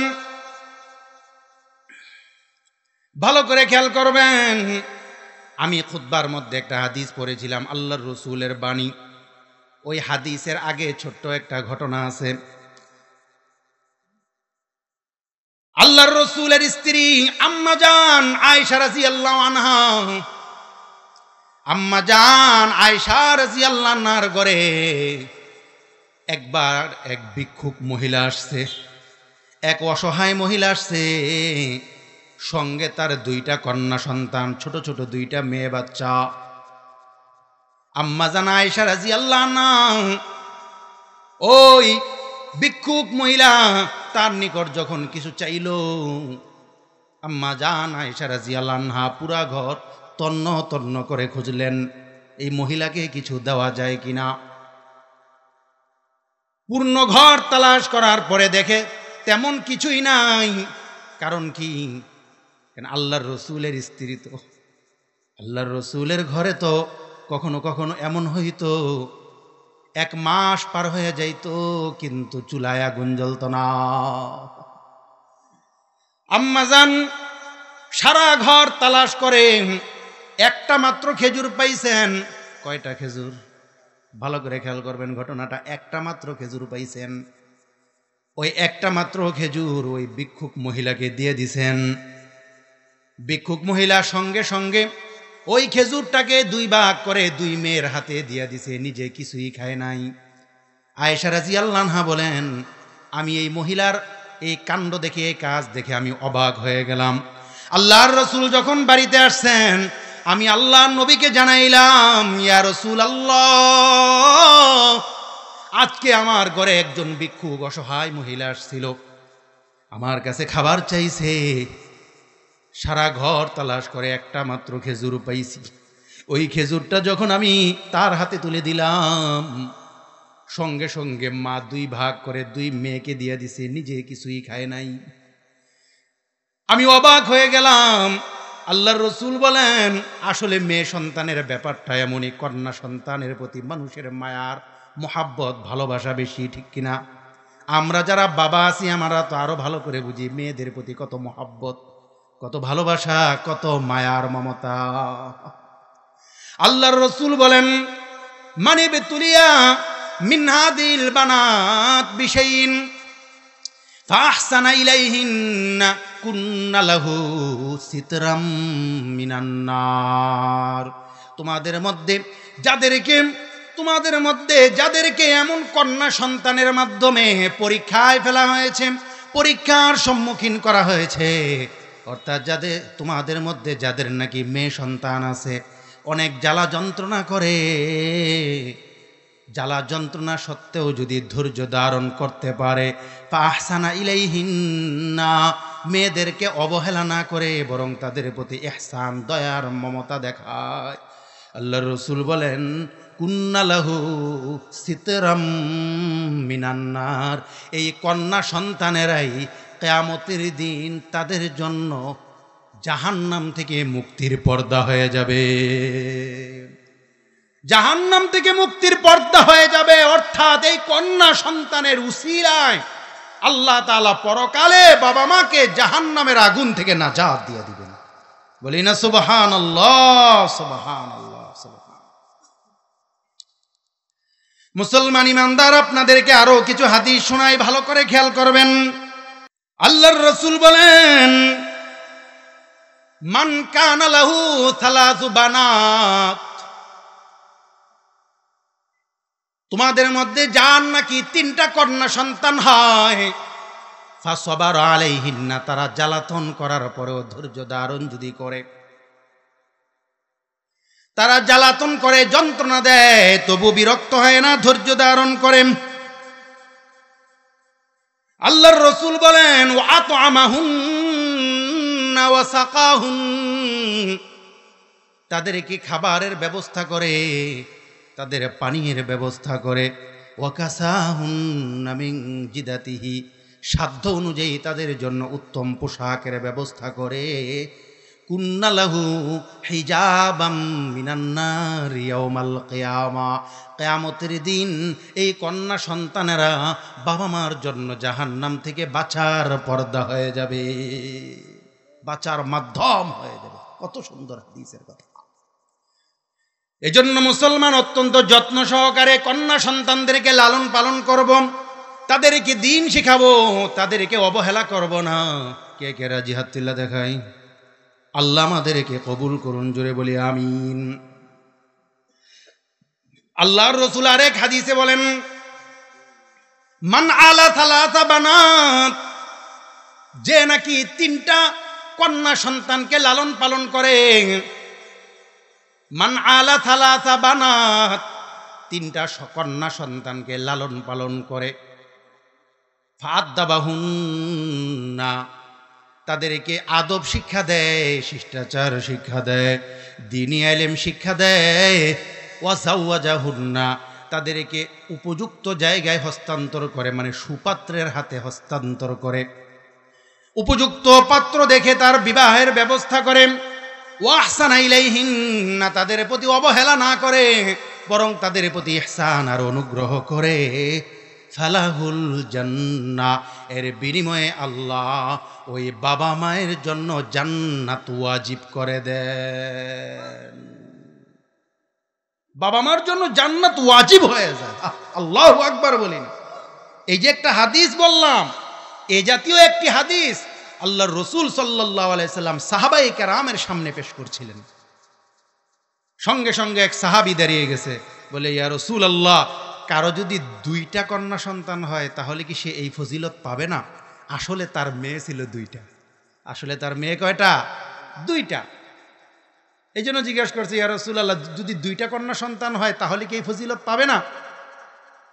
ভালো করে খেয়াল করবেন, আমি খুতবার মধ্যে একটা হাদিস পড়েছিলাম আল্লাহর রাসূলের বাণী। ওই হাদিসের আগে ছোট্ট একটা ঘটনা আছে। আল্লাহর রাসূলের স্ত্রী আম্মা জান আয়েশা রাদিয়াল্লাহু আনহা, আম্মা জান আয়েশা রাদিয়াল্লাহু আনহার ঘরে একবার এক ভিক্ষুক মহিলা আসছে, এক অসহায় মহিলা আসছে, সঙ্গে তার দুইটা কন্যা সন্তান, ছোট ছোট দুইটা মেয়ে বাচ্চা। আম্মা জান আয়েশা রাদিয়াল্লাহু আনহা ওই ভিক্ষুক মহিলা তার নিকট যখন কিছু চাইল, আম্মা জান আয়েশা রাদিয়াল্লাহু আনহা পুরা ঘর তন্ন তন্ন করে খুঁজলেন এই মহিলাকে কিছু দেওয়া যায় কিনা। পূর্ণ ঘর তালাশ করার পরে দেখে তেমন কিছুই নাই। কারণ কি? আল্লাহর রসুলের স্ত্রী তো, আল্লাহর রসুলের ঘরে তো কখনো কখনো এমন হইতো 1 মাস পার হয়ে যাইতো কিন্তু চুলায় আগুন জ্বলত না। আম্মাজান সারা ঘর তালাশ করে একটা মাত্র খেজুর পাইছেন। কয়টা খেজুর? ভালো করে খেয়াল করবেন ঘটনাটা। একটা মাত্র খেজুর পাইছেন। ওই একটা মাত্র খেজুর ওই ভিক্ষুক মহিলাকে দিয়ে দিছেন। ভিক্ষুক মহিলা সঙ্গে সঙ্গে ওই খেজুরটাকে 2 ভাগ করে 2 মেয়ের হাতে দিয়ে দিছে, নিজে কিছুই খায় নাই। আয়েশা রাদিয়াল্লাহু আনহা বলেন, আমি এই মহিলার এই কাণ্ড দেখে, এই কাজ দেখে আমি অবাক হয়ে গেলাম। আল্লাহর রাসূল যখন বাড়িতে আসছেন, আমি আল্লাহর নবীকে জানাইলাম, ইয়া রাসূলুল্লাহ, আজকে আমার ঘরে একজন ভিক্ষুক অসহায় মহিলা আসছিল, আমার কাছে খাবার চাইছে। সারা ঘর তালাশ করে একটা মাত্র খেজুর পাইছি। ওই খেজুরটা যখন আমি তার হাতে তুলে দিলাম, সঙ্গে সঙ্গে মা 2 ভাগ করে 2 মেয়েকে দিয়ে দিছে, নিজে কিছুই খায় নাই। আমি অবাক হয়ে গেলাম। আল্লাহর রাসূল বলেন, আসলে মেয়ে সন্তানের ব্যাপারটা এমনই, কন্যা সন্তানের প্রতি মানুষের মায়ার মোহাব্বত ভালোবাসা বেশি। ঠিক কিনা? আমরা যারা বাবা আছি আমরা তো আরো ভালো করে বুঝি মেয়েদের প্রতি কত মোহাব্বত, কত ভালোবাসা, কত মায়ার মমতা। আল্লাহর রাসূল বলেন, মানি বেতুলিয়া মিন হাদিল বানাত বিশাইন ফাহসানা ইলাইহিন্না কুন্না লাহু সিতরাম মিনান নার। তোমাদের মধ্যে যাদেরকে এমন কন্যা সন্তানের মাধ্যমে পরীক্ষায় ফেলা হয়েছে, পরীক্ষার সম্মুখীন করা হয়েছে, অর্থাৎ তোমাদের মধ্যে যাদের নাকি মেয়ে সন্তান আছে, অনেক জ্বালা যন্ত্রণা করে, জ্বালা যন্ত্রণা সত্ত্বেও যদি ধৈর্য ধারণ করতে পারে, ফাহসানা ইলাইহিন্না, মেয়েদেরকে অবহেলা না করে বরং তাদের প্রতি ইহসান, দয়ার মমতা দেখায়, আল্লাহর রাসূল বলেন, কুন্না লাহু সিতরাম মিনান নার। এই কন্যা সন্তানেরাই কিয়ামতের দিন তাদের জন্য জাহান্নাম থেকে মুক্তির পর্দা হয়ে যাবে। জাহান্নাম থেকে মুক্তির পর্দা হয়ে যাবে, অর্থাৎ এই কন্যা সন্তানের উসিলায় আল্লাহ তাআলা পরকালে বাবা মাকে জাহান্নামের আগুন থেকে নাজাত দিয়ে দিবেন। বলি না সুবহানাল্লাহ, সুবহানাল্লাহ, সুবহানাল্লাহ। মুসলমান ইমানদার, আপনাদেরকে আরো কিছু হাদিস শোনাই, ভালো করে খেয়াল করবেন। আল্লাহর রাসূল বলেন, মান কানা লাহু সালাসু বানাত, তোমাদের মধ্যে যার নাকি 3টা কন্যা সন্তান হয়, ফাসবার আলাইহিন্না, তারা জ্বালাতন করার পরেও ধৈর্য ধারণ যদি করে, তারা জ্বালাতন করে, যন্ত্রণা দেয়, তবু বিরক্ত হয় না, ধৈর্য ধারণ করেন। আল্লাহর রাসূল বলেন, ওয়া আতআমাহুন্না ওয়া সাকাহুন, তাদেরকে খাবারের ব্যবস্থা করে, তাদের পানীয়ের ব্যবস্থা করে, ওয়া কাসাহুন্না মিন জিদাতিহি, সাধ্য অনুযায়ী তাদের জন্য উত্তম পোশাকের ব্যবস্থা করে, কুন্না লাহু হিজাবাম মিনান নার ইয়াউমাল কিয়ামা, কিয়ামতের দিন এই কন্যা সন্তানেরা বাবা মার জন্য জাহান্নাম থেকে বাঁচার পর্দা হয়ে যাবে, বাঁচার মাধ্যম হয়ে যাবে। কত সুন্দর হাদিসের কথা। এজন্য মুসলমান অত্যন্ত যত্ন সহকারে কন্যা সন্তানদেরকে লালন পালন করব, তাদেরকে দিন শিখাবো, তাদেরকে অবহেলা করব না। কে কে রাজি? হাত তুলে দেখাই। আল্লাহ আমাদেরকে কবুল করুন, জোরে বলি আমিন। আল্লাহর রাসূল আরেক হাদিসে বলেন, মান আলা সালাসা বানাত, যে নাকি 3টা কন্যা সন্তানকে লালন পালন করে, মান আলা সালাসা বানাত, 3টা কন্যা সন্তানকে লালন পালন করে, ফাআদ্দাবাহুন্না, তাদেরকে আদব শিক্ষা দেয়, শিষ্টাচার শিক্ষা দেয়, দ্বীনি ইলম শিক্ষা দেয়, ওয়াজাওয়াজাহুন্না, তাদেরকে উপযুক্ত জায়গায় হস্তান্তর করে, মানে সুপাত্রের হাতে হস্তান্তর করে, উপযুক্ত পাত্র দেখে তার বিবাহের ব্যবস্থা করে, ওয়াহসানা ইলাইহিন্না, তাদের প্রতি অবহেলা না করে, বরং তাদের প্রতি ইহসান আর অনুগ্রহ করে, ফালাহুল জান্নাহ, এর বিনিময়ে আল্লাহ ওই বাবা মায়ের জন্য জান্নাত ওয়াজিব করে দেন। বাবা মার জন্য জান্নাত ওয়াজিব হয়ে যায়। আল্লাহু আকবার বলেন। এই যে একটা হাদিস বললাম, এই জাতীয় একটি হাদিস আল্লাহর রাসূল সাল্লাল্লাহু আলাইহি সাল্লাম সাহাবায়ে কেরামের সামনে পেশ করছিলেন। সঙ্গে সঙ্গে এক সাহাবী দাঁড়িয়ে গেছে, বলে, ইয়া রাসূলুল্লাহ, কারো যদি 2টা কন্যা সন্তান হয় তাহলে কি সে এই ফজিলত পাবে না? আসলে তার মেয়ে ছিল 2টা। আসলে তার মেয়ে কয়টা? 2টা। এই জন্য জিজ্ঞাসা করছে, ইয়া রাসূলুল্লাহ, যদি 2টা কন্যা সন্তান হয় তাহলে কি এই ফজিলত পাবে না?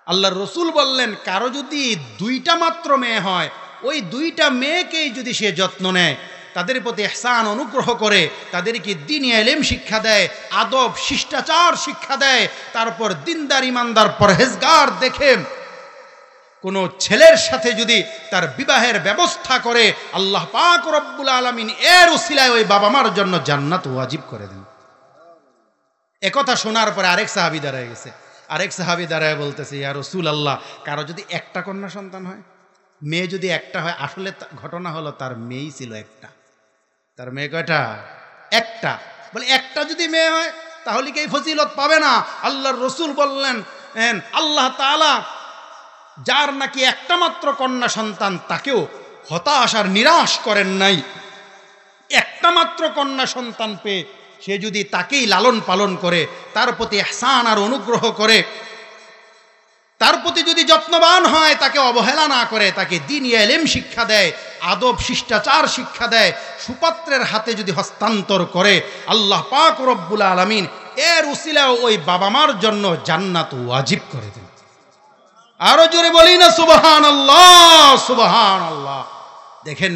আল্লাহর রাসূল বললেন, কারো যদি 2টা মাত্র মেয়ে হয়, ওই 2টা মেয়েকেই যদি সে যত্ন নেয়, তাদের প্রতি ইহসান অনুগ্রহ করে, তাদেরকে দ্বীনি ইলম শিক্ষা দেয়, আদব শিষ্টাচার শিক্ষা দেয়, তারপর দিনদার ইমানদার পরহেজগার দেখে কোনো ছেলের সাথে যদি তার বিবাহের ব্যবস্থা করে, আল্লাহ পাক রব্বুল আলামিন এর উসিলায় ওই বাবা মার জন্য জান্নাত ওয়াজিব করে দেন। একথা শোনার পরে আরেক সাহাবী দাঁড়ায় গেছে। আরেক সাহাবী দাঁড়ায় বলতেছে, ইয়া রাসূলুল্লাহ, কারো যদি 1টা কন্যা সন্তান হয়, মেয়ে যদি 1টা হয়, আসলে ঘটনা হলো তার মেয়েই ছিল 1টা। তার মেয়ে কয়টা? 1টা। বলে, 1টা যদি মেয়ে হয় তাহলে কি এই ফজিলত পাবে না? আল্লাহর রাসূল বললেন, আল্লাহ তাআলা যার নাকি 1টা মাত্র কন্যা সন্তান, তাকেও হতাশ আর নিরাশ করেন নাই। 1টা মাত্র কন্যা সন্তান পেয়ে সে যদি তাকেই লালন পালন করে, তার প্রতি ইহসান আর অনুগ্রহ করে, তার প্রতি যদি যত্নবান হয়, তাকে অবহেলা না করে, তাকে দ্বীনি ইলম শিক্ষা দেয়, আদব শিষ্টাচার শিক্ষা দেয়, সুপাত্রের হাতে যদি হস্তান্তর করে, আল্লাহ পাক রব্বুল আলামিন এর উসিলায় ওই বাবা মার জন্য জান্নাত ওয়াজিব করে দেন। আরো জোরে বলি না সুবহানাল্লাহ, সুবহানাল্লাহ। দেখেন,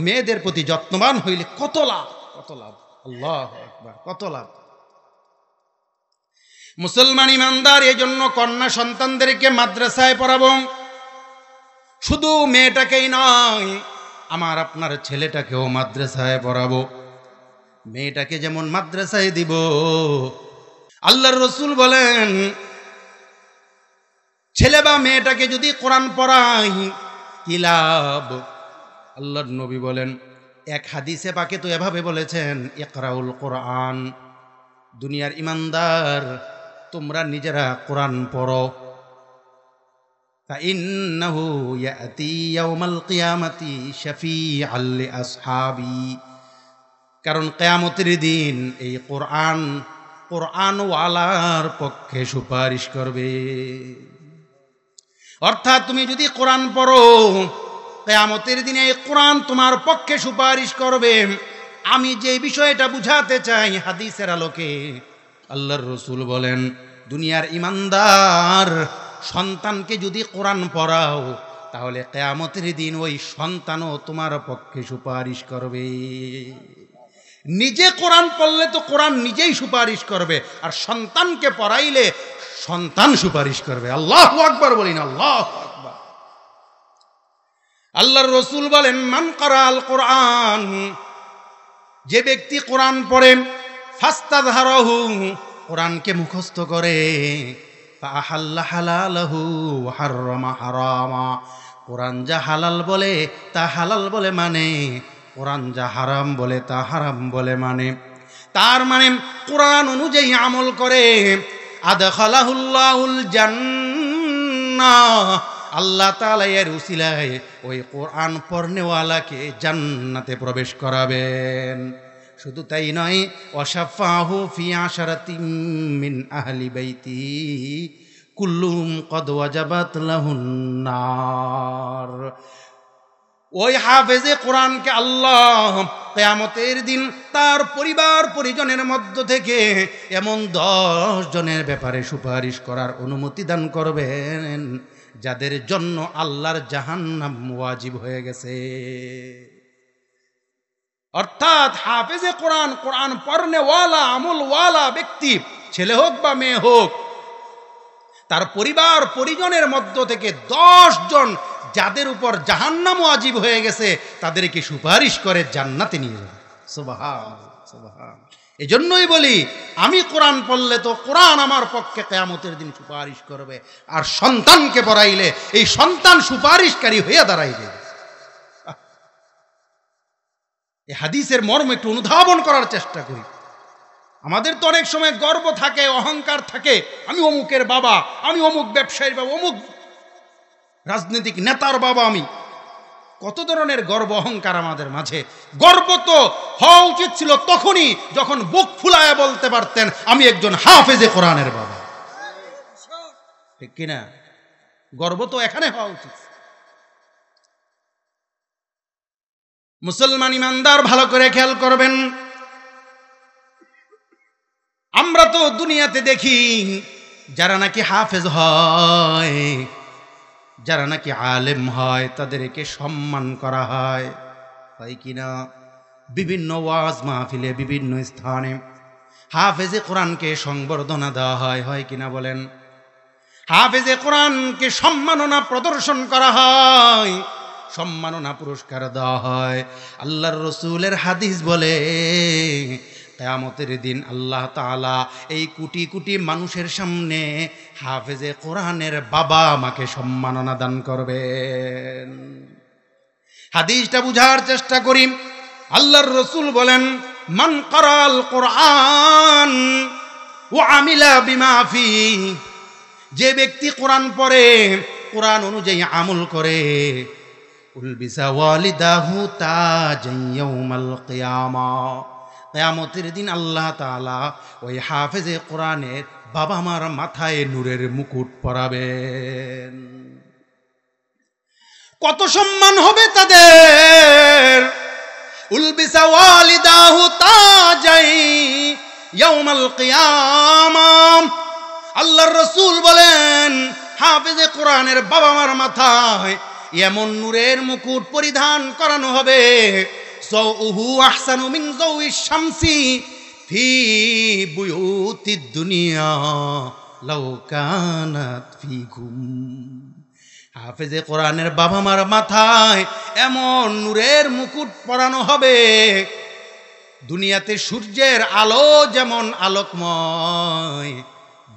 মেয়েদের প্রতি যত্নবান হইলে কত লাভ, কত লাভ। আল্লাহু আকবার, কত লাভ। মুসলমান ইমানদার, এই জন্য কন্যা সন্তানদেরকে মাদ্রাসায় পড়াবো। শুধু মেয়েটাকেই নয়, আমার আপনার ছেলেটাকেও মাদ্রাসায় পড়াবো। মেয়েটাকে যেমন মাদ্রাসায় দিব, আল্লাহর রাসূল বলেন, ছেলে বা মেয়েটাকে যদি কোরআন পড়াই কি লাভ? আল্লাহর নবী বলেন, এক হাদিসে পাকে তো এভাবে বলেছেন, ইকরাউল কোরআন, দুনিয়ার ইমানদার তোমরা নিজেরা কোরআন পড়ো, ফাইন্নাহু ইয়াতি ইয়াউমাল কিয়ামাতি শাফিআল লিআসহাবি, কারণ কিয়ামতের দিন এই কোরআনওয়ালার পক্ষে সুপারিশ করবে। অর্থাৎ তুমি যদি কোরআন পড়ো, কিয়ামতের দিনে এই কোরআন তোমার পক্ষে সুপারিশ করবে। আমি যে বিষয়টা বুঝাতে চাই হাদিসের আলোকে, আল্লাহর রাসূল বলেন, দুনিয়ার ইমানদার সন্তানকে যদি কোরআন পড়াও, তাহলে কিয়ামতের দিন ওই সন্তানও তোমার পক্ষে সুপারিশ করবে। নিজে কোরআন পড়লে তো কোরআন নিজেই সুপারিশ করবে, আর সন্তানকে পড়াইলে সন্তান সুপারিশ করবে। আল্লাহু আকবার বলিন, আল্লাহু আকবার। আল্লাহর রাসূল বলেন, মান ক্বারাআল কোরআন, যে ব্যক্তি কোরআন পড়ে, ফাস্তাযহারাহু, কোরআনকে মুখস্থ করে, ফাআহাল্লা হালালাহু ওয়া হাররামা হারামা, কোরআন যা হালাল বলে তা হালাল বলে মানে, কোরআন যা হারাম বলে তা হারাম বলে মানে, তার মানে কোরআন অনুযায়ী আমল করে, আদখালাহুল্লাহুল জান্নাহ, আল্লাহ তাআলা এর উসিলায় ওই কোরআন পড়নেওয়ালাকে জান্নাতে প্রবেশ করাবেন। শুধু তাই নয়, ওয়াশাফাহু ফি আশারাতিম মিন আহলি বাইতি কুল্লুম কদ ওয়াজাবাত লাহুন নার, ওই হাফেজে কোরআনকে আল্লাহ কিয়ামতের দিন তার পরিবার পরিজনের মধ্য থেকে এমন 10 জনের ব্যাপারে সুপারিশ করার অনুমতি দান করবেন যাদের জন্য আল্লাহর জাহান্নাম ওয়াজিব হয়ে গেছে। অর্থাৎ হাফেজে কোরআন, কোরআন পড়নেওয়ালা, আমলওয়ালা ব্যক্তি, ছেলে হোক বা মেয়ে হোক, তার পরিবার পরিজনের মধ্য থেকে 10 জন যাদের উপর জাহান্নাম ওয়াজিব হয়ে গেছে তাদেরকে সুপারিশ করে জান্নাতে নিয়ে যাবে। সুবহানাল্লাহ, সুবহানাল্লাহ। এজন্যই বলি, আমি কোরআন পড়লে তো কোরআন আমার পক্ষে কিয়ামতের দিন সুপারিশ করবে, আর সন্তানকে পড়াইলে এই সন্তান সুপারিশকারী হয়ে দাঁড়াইবে। এই হাদিসের মর্ম একটু অনুধাবন করার চেষ্টা করি। আমাদের তো অনেক সময় গর্ব থাকে, অহংকার থাকে, আমি অমুকের বাবা, আমি অমুক ব্যবসায়ীর বাবা, অমুক রাজনৈতিক নেতার বাবা। আমি কত ধরনের গর্ব অহংকার আমাদের মাঝে। গর্ব তো হওয়া উচিত ছিল তখনই যখন বুক ফুলায় বলতে পারতেন, আমি একজন হাফেজে কোরআনের বাবা। ঠিক কিনা? গর্ব তো এখানে হওয়া উচিত। মুসলমান ইমানদার ভালো করে খেয়াল করবেন, আমরা তো দুনিয়াতে দেখি যারা নাকি হাফেজ হয়, যারা নাকি আলেম হয়, তাদেরকে সম্মান করা হয়, হয় কিনা? বিভিন্ন ওয়াজ মাহফিলে, বিভিন্ন স্থানে হাফেজে কোরআনকে সংবর্ধনা দেওয়া হয়, হয় কিনা বলেন? হাফেজে কোরআনকে সম্মাননা প্রদর্শন করা হয়, সম্মাননা পুরস্কার দেওয়া হয়। আল্লাহর রাসূলের হাদিস বলে, কিয়ামতের দিন আল্লাহ তাআলা এই কোটি কোটি মানুষের সামনে হাফেজে কোরআনের বাবা মাকে সম্মাননা দান করবেন। হাদিসটা বুঝার চেষ্টা করি। আল্লাহর রাসূল বলেন, মান ক্বারাআল কোরআন ওয়া আমিলা বিমা ফি, যে ব্যক্তি কোরআন পড়ে, কোরআন অনুযায়ী আমল করে, উলবিসা ওয়ালিদাহু তাজান ইয়াউমাল কিয়ামা, কিয়ামতের দিন আল্লাহ তাআলা ওই হাফেজে কোরআনের বাবা মার মাথায় নূরের মুকুট পরাবেন। কত সম্মান হবে তাদের! উলবিসা ওয়ালিদাহু তাজান ইয়াউমাল কিয়ামা, আল্লাহর রাসূল বলেন, হাফেজে কোরআনের বাবা মার মাথায় এমন নূরের মুকুট পরিধান করানো হবে, যাউহু আহসানু মিন যাউইশ শামসি ফি বুয়ুতিদ দুনিয়া লাউ কানাত ফিকুম। হাফেজে কোরআনের বাবা মার মাথায় এমন নূরের মুকুট পরানো হবে, দুনিয়াতে সূর্যের আলো যেমন আলোকময়,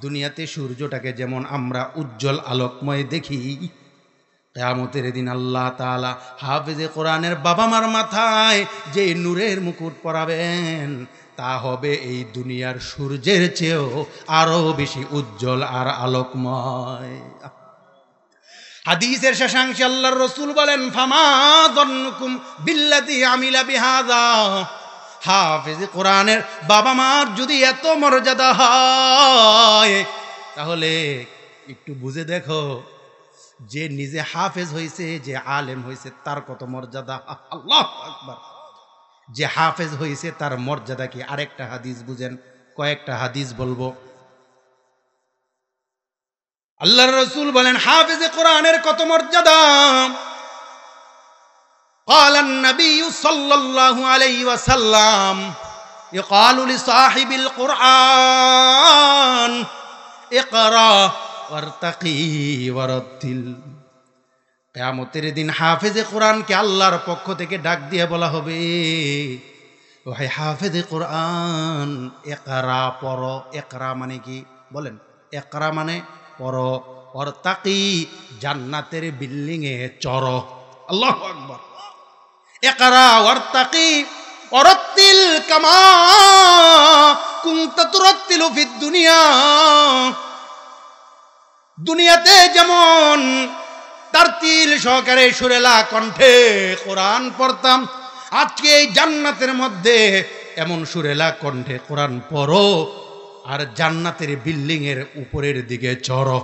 দুনিয়াতে সূর্যটাকে যেমন আমরা উজ্জ্বল আলোকময় দেখি, কিয়ামতের দিন আল্লাহ তাআলা হাফেজে কোরআনের বাবা মার মাথায় যে নূরের মুকুট পরাবেন তা হবে এই দুনিয়ার সূর্যের চেয়েও আরো বেশি উজ্জ্বল আর আলোকময়। হাদিসের শেষাংশে আল্লাহর রাসূল বলেন, ফামা যান্নুকুম বিল্লাযী আমিলা বিহাযা। হাফেজে কোরআনের বাবা মার যদি এত মর্যাদা হয়, তাহলে একটু বুঝে দেখো যে নিজে হাফেজ হয়েছে, যে আলেম হয়েছে, তার কত মর্যাদা। আল্লাহু আকবার। যে হাফেজ হয়েছে তার মর্যাদা কি? আরেকটা হাদিস বুঝেন, কয়েকটা হাদিস বলবো। আল্লাহর রাসূল বলেন হাফেজে কোরআনের কত মর্যাদা। قال النبي صلى الله عليه وسلم يقال لصاحب القرآن اقرأ وارتقي ورتل। কিয়ামতের দিন হাফেজে কোরআনকে আল্লাহর পক্ষ থেকে ডাক দিয়ে বলা হবে, ও হে হাফেজে কোরআন, ইকরা পড়ো। ইকরা মানে কি বলেন? ইকরা মানে পড়ো, ওয়ারতাকি জান্নাতের বিল্ডিং এ চড়ো। আল্লাহু আকবার। ইকরা ওয়ারতাকি ওয়ারাত্তিল কামা কুনতা তুরাত্তিলু ফিদ দুনিয়া। দুনিয়াতে যেমন তারতিল সহকারে সুরেলা কণ্ঠে কোরআন পড়তাম, আজকে এই জান্নাতের মধ্যে এমন সুরেলা কণ্ঠে কোরআন পড়ো আর জান্নাতের বিল্ডিং এর উপরের দিকে চড়ো।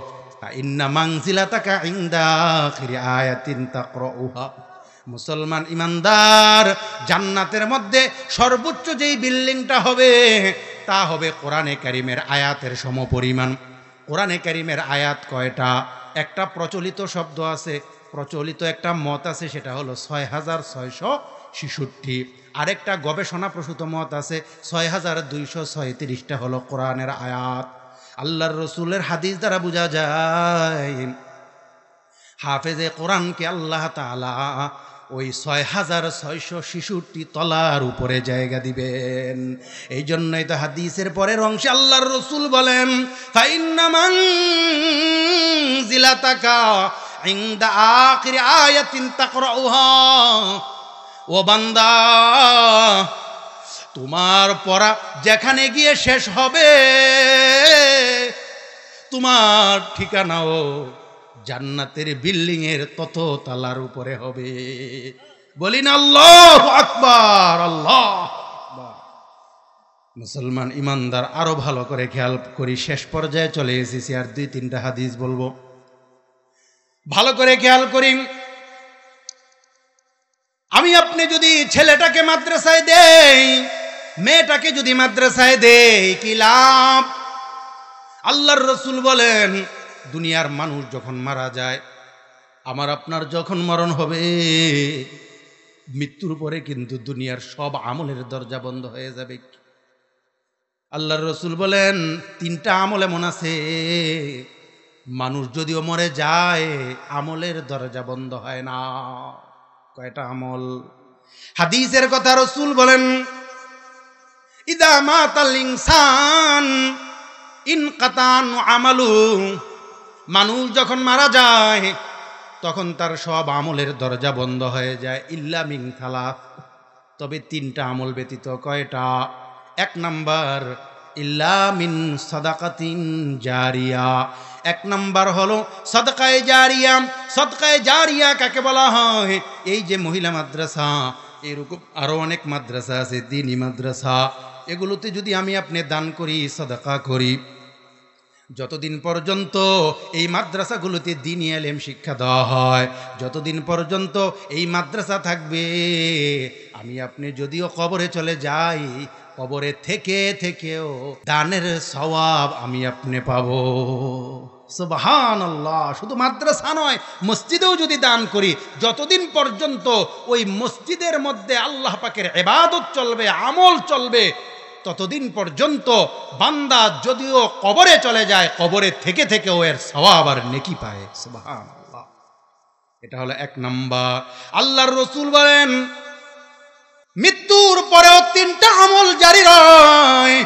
ইন্না মানজিলাতাকা ইনদা আখিরি আয়াতিন তাকরাউহা। মুসলমান ইমানদার, জান্নাতের মধ্যে সর্বোচ্চ যেই বিল্ডিংটা হবে তা হবে কোরআনে কারীমের আয়াতের সমপরিমাণ। কোরআনে কারীমের আয়াত কয়টা? একটা প্রচলিত শব্দ আছে, প্রচলিত একটা মত আছে, সেটা হলো ৬৬৬৬। আরেকটা গবেষণা প্রসূত মত আছে ৬২৩৬টা হলো কোরআনের আয়াত। আল্লাহর রাসূলের হাদিস দ্বারা বোঝা যায় হাফেজে কোরআনকে আল্লাহ তাআলা ওই ৬৬৬৬ তলার উপরে জায়গা দিবেন। এই জন্যই তো হাদিসের পরের অংশে আল্লাহর রাসূল বলেন, ফাইন্না মানজিলাতাকা ইনদা আখিরি আয়াতিন তাকরাউহা। ও বান্দা, তোমার পড়া যেখানে গিয়ে শেষ হবে তোমার ঠিকানাও জান্নাতের বিল্ডিং এর তত তালার উপরে হবে। বলিন আল্লাহু আকবার, আল্লাহু আকবার। মুসলমান ইমানদার, আরো ভালো করে খেয়াল করি, শেষ পর্যায়ে চলে এসেছি, আর 2-3টা হাদিস বলবো, ভালো করে খেয়াল করি। আমি আপনি যদি ছেলেটাকে মাদ্রাসায় দেই, মেয়েটাকে যদি মাদ্রাসায় দেই, কি লাভ? আল্লাহর রাসূল বলেন দুনিয়ার মানুষ যখন মারা যায়, আমার আপনার যখন মরণ হবে, মৃত্যুর পরে কিন্তু দুনিয়ার সব আমলের দরজা বন্ধ হয়ে যাবে। আল্লাহর রাসূল বলেন 3টা আমল এমন আছে, মানুষ যদিও মরে যায় আমলের দরজা বন্ধ হয় না। কয়টা আমল? হাদিসের কথা রাসূল বলেন, ইদা মাতাল ইনসান ইনকাতান আমালু। মানুষ যখন মারা যায় তখন তার সব আমলের দরজা বন্ধ হয়ে যায়, ইল্লা মিন থালাথ, তবে 3টা আমল ব্যতীত। কয়টা? 1 নাম্বার ইল্লা মিন সাদাকাতিন জারিয়া। 1 নাম্বার হলো সাদকায়ে জারিয়া। সাদকায়ে জারিয়া কাকে বলা হয়? এই যে মহিলা মাদ্রাসা, এরকম আরো অনেক মাদ্রাসা আছে, দ্বীনি মাদ্রাসা, এগুলোতে যদি আমি আপনি দান করি, সাদাকা করি, যতদিন পর্যন্ত এই মাদ্রাসাগুলোতে দ্বীনি ইলম শিক্ষা দেওয়া হয়, যতদিন পর্যন্ত এই মাদ্রাসা থাকবে, আমি আপনি যদিও কবরে চলে যাই, কবরে থেকে থেকেও দানের সওয়াব আমি আপনি পাবো। সুবহানাল্লাহ। শুধু মাদ্রাসা নয়, মসজিদেও যদি দান করি, যতদিন পর্যন্ত ওই মসজিদের মধ্যে আল্লাহ পাকের ইবাদত চলবে, আমল চলবে, ততদিন পর্যন্ত বান্দা যদিও কবরে চলে যায়, কবরে থেকে থেকেও এর সওয়াব আর নেকি পায়। সুবহানাল্লাহ। এটা হলো 1 নাম্বার। আল্লাহর রাসূল বলেন, মৃত্যুর পরেও তিনটা আমল জারি রয়।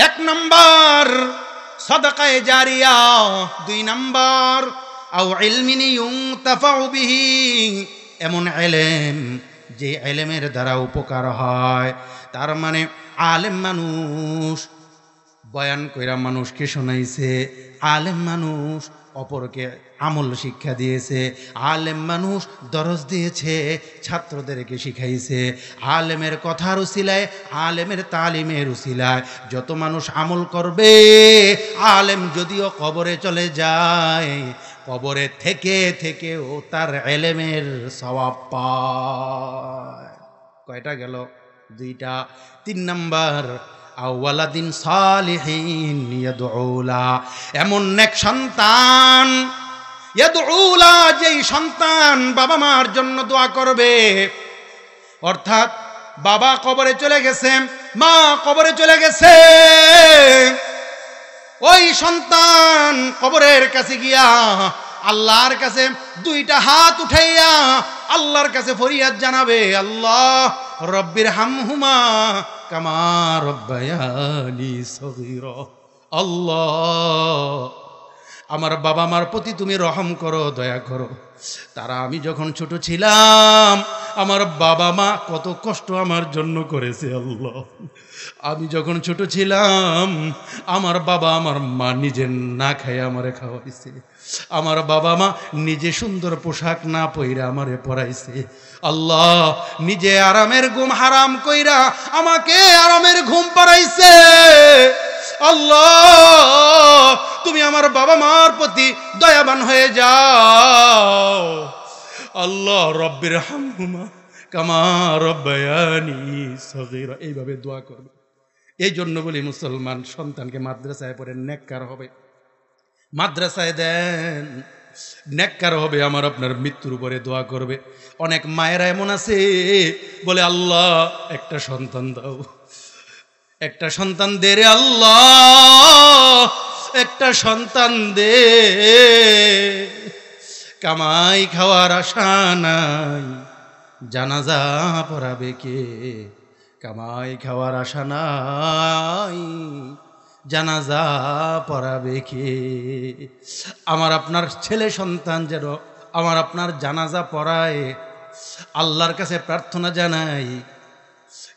1 নাম্বার সাদাকায়ে জারিয়া, 2 নাম্বার আও ইলমিন ইউনতাফাউ বিহি, এমন ইলম যে ইলমের দ্বারা উপকার হয়। তার মানে আলেম মানুষ বয়ান কইরা মানুষকে শোনাইছে, আলেম মানুষ অপরকে আমল শিক্ষা দিয়েছে, আলেম মানুষ দরস দিয়েছে, ছাত্রদেরকে শিখাইছে। আলেমের কথার উসিলায়, আলেমের তালিমের উসিলায় যত মানুষ আমল করবে, আলেম যদিও কবরে চলে যায়, কবরে থেকে থেকেও তার ইলমের সওয়াব পায়। কয়টা গেল? 2টা। 3 নাম্বার আওয়ালাদিন সালিহিন ইয়াদউলা, এমন নেক সন্তান, ইয়াদউলা যেই সন্তান বাবা মার জন্য দোয়া করবে। অর্থাৎ বাবা কবরে চলে গেছে, মা কবরে চলে গেছে, ওই সন্তান কবরের কাছে গিয়া আল্লাহর কাছে 2টা হাত উঠাইয়া আল্লাহর কাছে ফরিয়াদ জানাবে, আল্লাহ রব্বির হামহুমা কামা রব্বায়ানি সগীরা। আল্লাহ আমার বাবা মার প্রতি তুমি রহম করো, দয়া করো। তারা আমি যখন ছোট ছিলাম, আমার বাবা মা কত কষ্ট আমার জন্য করেছে আল্লাহ। আমি যখন ছোট ছিলাম, আমার বাবা আমার মা নিজে না খাইয়া আমারে খাওয়াইছে, আমার বাবা মা নিজে সুন্দর পোশাক না পইরা আমারে পরাইছে। আল্লাহ নিজে আরামের ঘুম হারাম কইরা আমাকে আরামের ঘুম পাড়াইছে। আল্লাহ তুমি আমার বাবা মার প্রতি দয়াবান হয়ে যাও। আল্লাহ রব্বির হামহুমা কামা রব্বায়ানি সগীরা, এইভাবে দোয়া করবে। এই জন্য বলি মুসলমান সন্তানকে মাদ্রাসায় পড়ে নেককার হবে, মাদ্রাসায় দেন, নেককার হবে, আমার আপনার মৃত্যুর উপরে দোয়া করবে। অনেক মায়েরা এমন আছে বলে আল্লাহ একটা সন্তান দাও, একটা সন্তান দে রে আল্লাহ, একটা সন্তান দে। কামাই খাওয়ার আশা নাই, জানাজা পড়াবে কে? কামাই খাওয়ার আশা নাই, জানাজা পড়াবে কে? আমার আপনার ছেলে সন্তান যেন আমার আপনার জানাজা পড়ায়, আল্লাহর কাছে প্রার্থনা জানাই।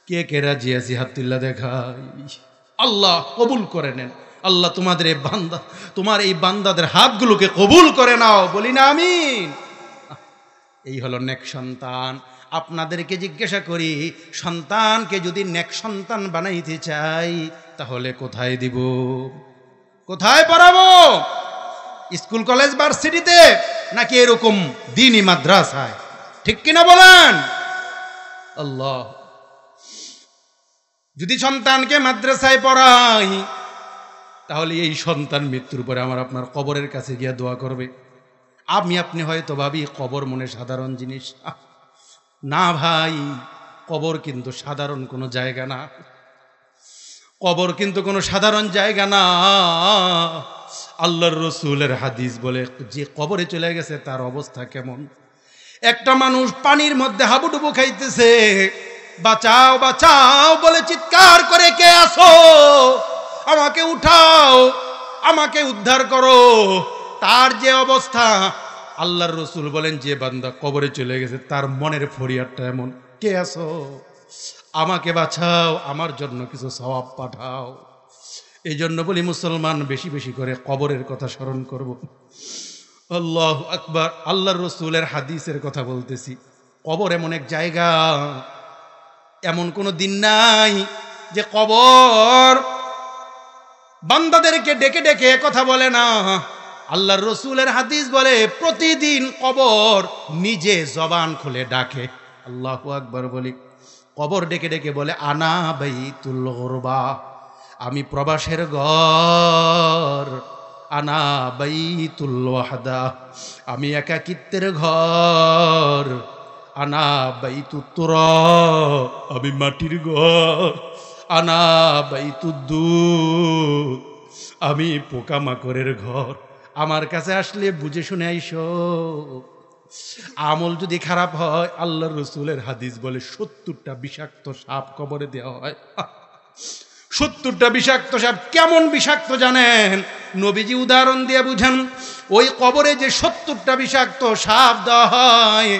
কে কে রাজি আছি? হাত তুল্লা দেখাই। আল্লাহ কবুল করে নেন। আল্লাহ তোমাদের এই বান্দা, তোমার এই বান্দাদের হাতগুলোকে কবুল করে নাও, বলি না আমিন। এই হলো নেক সন্তান। আপনাদেরকে জিজ্ঞাসা করি, সন্তানকে যদি নেক সন্তান বানাইতে চাই তাহলে কোথায় দিব? কোথায় পড়াবো? স্কুল কলেজ ভার্সিটিতে নাকি এরকম দ্বীনি মাদ্রাসায়? ঠিক কিনা বলেন? আল্লাহ যদি সন্তানকে মাদ্রাসায় পড়াই তাহলে এই সন্তান মৃত্যুর পরে আমার আপনার কবরের কাছে গিয়ে দোয়া করবে। আমি আপনি হয়তো ভাবি কবর মনে সাধারণ জিনিস। না ভাই, কবর কিন্তু সাধারণ কোনো জায়গা না, কবর কিন্তু কোনো সাধারণ জায়গা না। আল্লাহর রসুলের হাদিস বলে যে কবরে চলে গেছে তার অবস্থা কেমন। একটা মানুষ পানির মধ্যে হাবুডুবু খাইতেছে, বাঁচাও বাঁচাও বলে চিৎকার করে, কে আসো, আমাকে উঠাও, আমাকে উদ্ধার করো। তার যে অবস্থা, আল্লাহর রসুল বলেন যে বান্দা কবরে চলে গেছে তার মনের ফরিয়াদটা এমন, কে আসো, আমাকে বাঁচাও, আমার জন্য কিছু সওয়াব পাঠাও। এই জন্য বলি মুসলমান বেশি বেশি করে কবরের কথা স্মরণ করব। আল্লাহু আকবার। আল্লাহর রসুলের হাদিসের কথা বলতেছি। কবর এমন এক জায়গা, এমন কোনো দিন নাই যে কবর বান্দাদেরকে ডেকে ডেকে কথা বলে না। আল্লাহর রসুলের হাদিস বলে প্রতিদিন কবর নিজে জবান খুলে ডাকে। আল্লাহু আকবার বলি। কবর ডেকে ডেকে বলে, আনা বাইতুল গুরবা, আমি প্রবাসের ঘর। আনা বাইতুল ওয়াহদা, আমি একাকিত্বের ঘর। আনা বাইতুত তুরাব, আমি মাটির ঘর। আনা বাইতুদ্দুদ, আমি পোকামাকড়ের ঘর। আমার কাছে আসলে বুঝে শুনে আইসো, আমল যদি খারাপ হয়, আল্লাহর রাসূলের হাদিস বলে 70টা বিষাক্ত সাপ কবরে দেওয়া হয়। 70টা বিষাক্ত সাপ। কেমন বিষাক্ত জানেন? নবীজি উদাহরণ দিয়ে বুঝান। ওই কবরে যে 70টা বিষাক্ত সাপ দেওয়া হয়,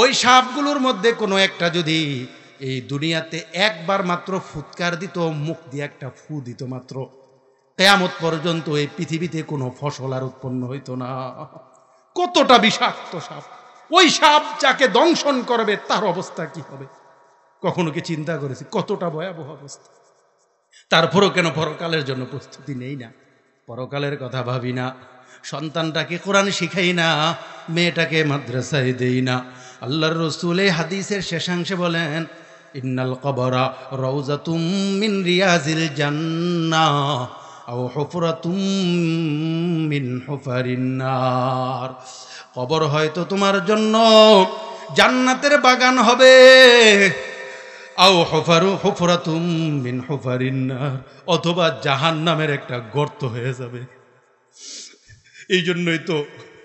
ওই সাপগুলোর মধ্যে কোনো একটা যদি এই দুনিয়াতে একবার মাত্র ফুৎকার দিত, মুখ দিয়ে একটা ফু দিত মাত্র, কিয়ামত পর্যন্ত এই পৃথিবীতে কোনো ফসল আর উৎপন্ন হইতো না। কতটা বিষাক্ত সাপ! ওই সাপ যাকে দংশন করবে তার অবস্থা কি হবে? কখনো কি চিন্তা করেছি কতটা ভয়াবহ অবস্থা? তারপরও কেন পরকালের জন্য প্রস্তুতি নেই না? পরকালের কথা ভাবি না, সন্তানটাকে কোরআন শিখাই না, মেয়েটাকে মাদ্রাসায় দেই না। আল্লাহর রাসূল এই হাদিসের শেষাংশে বলেন, ইন্নাল কবরা রাউযাতুম মিন রিয়াজিল জান্নাহ আও হুফরাতুম মিন হুফারিন নার। কবর হয়তো তোমার জন্য জান্নাতের বাগান হবে, আও হুফরাতুম মিন হুফারিন নার, অথবা জাহান্নামের একটা গর্ত হয়ে যাবে। এই জন্যই তো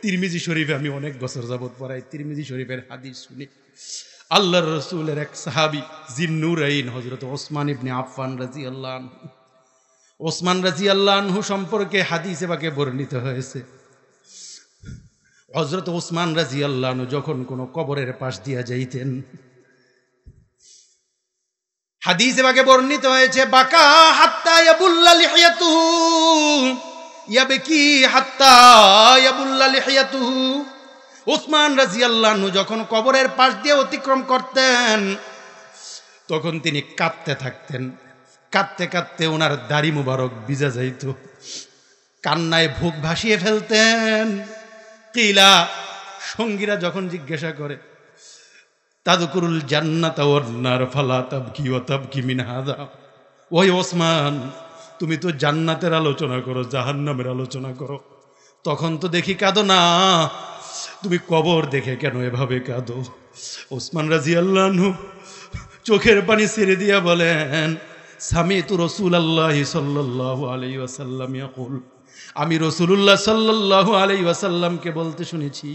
তিরমিজি শরীফে আমি অনেক বছর যাবত পড়াই, তিরমিজি শরীফের হাদিস শুনি। আল্লাহর রাসূলের এক সাহাবী জিন্নুরাইন হযরত ওসমান ইবনে আফফান রাদিয়াল্লাহু আনহু, ওসমান রাদিয়াল্লাহু আনহু সম্পর্কে হাদিসে পাকে বর্ণিত হয়েছে, হযরত ওসমান রাদিয়াল্লাহু আনহু যখন কোনো কবরের পাশ দিয়া যাইতেন, হাদিসে পাকে বর্ণিত হয়েছে, বাকা হাত্তা ইয়াবুল্লা লিহিয়াতুহু, ইয়াবকি হাত্তা ইয়াবুল্লা লিহিয়াতুহু। ওসমান রাদিয়াল্লাহু আনহু যখন কবরের পাশ দিয়ে অতিক্রম করতেন, তখন তিনি কাঁদতে থাকতেন। কাঁদতে কাঁদতে ওনার দাড়ি মুবারক ভিজা যাইত, কান্নায় বুক ভাসিয়ে ফেলতেন। কিলা, সঙ্গীরা যখন জিজ্ঞাসা করে, তাযকুরুল জান্নাতা ওয়ান নার ফালা তাবকি ওয়া তাবকি মিন হাযা, ওই ওসমান তুমি তো জান্নাতের আলোচনা করো, জাহান্নামের আলোচনা করো, তখন তো দেখি কাঁদো না, তুমি কবর দেখে কেন এভাবে কাঁদো? ওসমান রাদিয়াল্লাহু আনহু চোখের পানি ছেড়ে দিয়া বলেন, সামিতু রাসূলুল্লাহি সাল্লাল্লাহু আলাইহি ওয়াসাল্লাম ইয়াকুল, আমি রাসূলুল্লাহ সাল্লাল্লাহু আলাইহি ওয়াসাল্লামকে বলতে শুনেছি,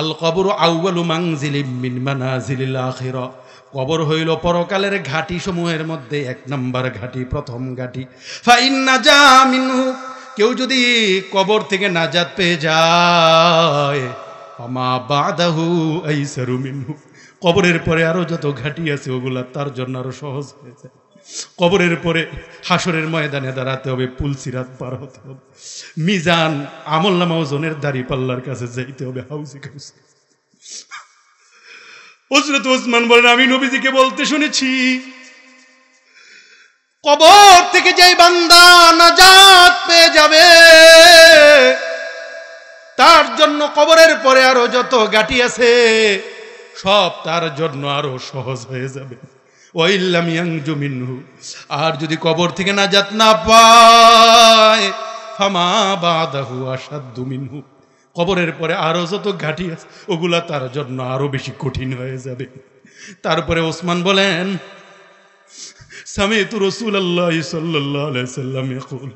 আল কবরু আউয়ালু মানজিলিম মিন মানাজিলিল আখিরা, কবর হইল পরকালের ঘাটি সমূহের মধ্যে 1 নম্বর ঘাটি, প্রথম ঘাটি। ফা ইন্না জা মিনহু, কেউ যদি কবর থেকে নাজাত পেয়ে যায়, ফামা বাদাহু আইসারু মিনহু, কবরের পরে আরো যত ঘাটি আছে ওগুলা তার জন্য আরো সহজ হয়ে যায়। কবরের পরে হাসরের ময়দানে দাঁড়াতে হবে, পুলসিরাত পার হতে হবে, মিজান আমলনামা ওজনের দাড়ি পাল্লার কাছে যাইতে হবে, হাউসি হাউসি। হযরত ওসমান বলেন, আমি নবীজিকে বলতে শুনেছি, কবর থেকে যেই বান্দা নাজাত পেয়ে যাবে তার জন্য কবরের পরে আরো যত ঘাটি আছে সব তার জন্য আরো সহজ হয়ে যাবে। ওয়াইল্লাম ইয়ানজু মিনহু, আর যদি কবর থেকে নাজাত না পায়, ফামা বাদাহু আশাদ্দু মিনহু, কবরের পরে আরো যত ঘাটি আছে ওগুলা তার জন্য আরো বেশি কঠিন হয়ে যাবে। তারপরে ওসমান বলেন, সামিতু রাসূলুল্লাহি সাল্লাল্লাহু আলাইহি ওয়াসাল্লাম ইয়াকুল,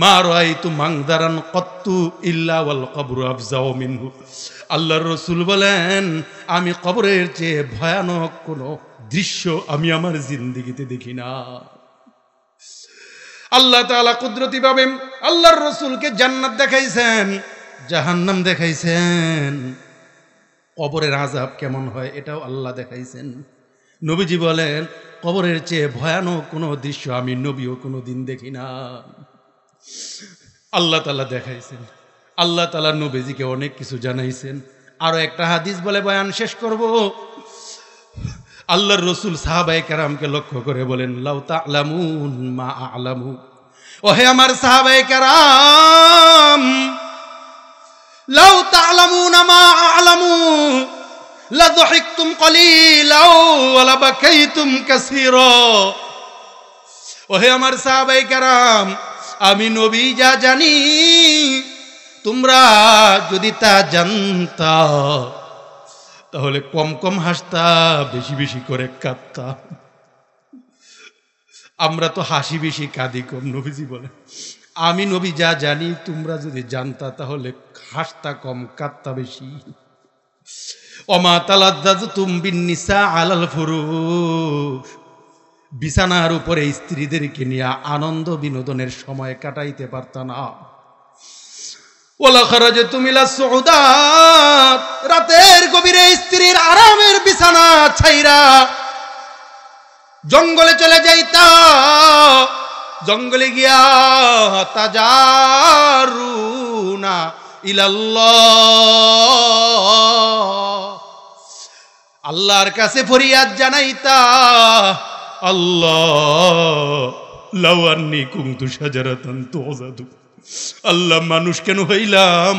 মা রাআইতু মানজারান কত্তু ইল্লা ওয়াল কবরু আফজাউ মিনহু, আল্লাহর রাসূল বলেন, আমি কবরের চেয়ে ভয়ানক কোনো দৃশ্য আমি আমার জিন্দেগিতে দেখি না। আল্লাহ তাআলা কুদরতি ভাবে আল্লাহর রাসূলকে জান্নাত দেখাইছেন, জাহান্নাম দেখাইছেন, কবরের আযাব কেমন হয় এটাও আল্লাহ দেখাইছেন। নবীজি বলেন, কবরের চেয়ে ভয়ানক কোনো দৃশ্য আমি নবীও কোনো দিন দেখি না। আল্লাহ তাআলা দেখাইছেন, আল্লাহ তাআলা নবীজিকে অনেক কিছু জানাইছেন। আরো একটা হাদিস বলে বয়ান শেষ করব। আল্লাহর রাসূল সাহাবায়ে কেরামকে লক্ষ্য করে বলেন, লাউ তা'লামুন মা আ'লামু, ওহে আমার সাহাবায়ে কেরাম, লাউ তা'লামুন মা আ'লামু লা যাহিকতুম কলিলা ওয়া লা বাকাইতুম কাসীরা। ওহে আমার সাহাবায়ে কেরাম, আমি নবী যা জানি তোমরা যদি তা জানতা তাহলে কম কম হাসতা, বেশি বেশি করে কাঁদতা। আমরা তো হাসি বেশি কাঁদি কম, নবীজি বলে আমি নবী যা জানি তোমরা যদি জানতা তাহলে হাসতা কম কাঁদতা বেশি। ওমা তালাদ্দাজতুম বিন্নিসা আলাল ফুরুশ, বিছানার উপরে স্ত্রীদেরকে নিয়ে আনন্দ বিনোদনের সময় কাটাইতে পারতা না। ওয়ালা খারাজতুম ইলা সুউদাত, রাতের গভীরে স্ত্রীর আরামের বিছানা ছাইরা জঙ্গলে চলে যাইতা। জঙ্গলে গিয়া তাজারুনা ইলাল্লাহ, আল্লাহর কাছে ফরিয়াদ জানাইতা, আল্লাহ লাউ আন্নী কুনতু শাজারাতান তুযাদু, আল্লাহ মানুষ কেন হইলাম,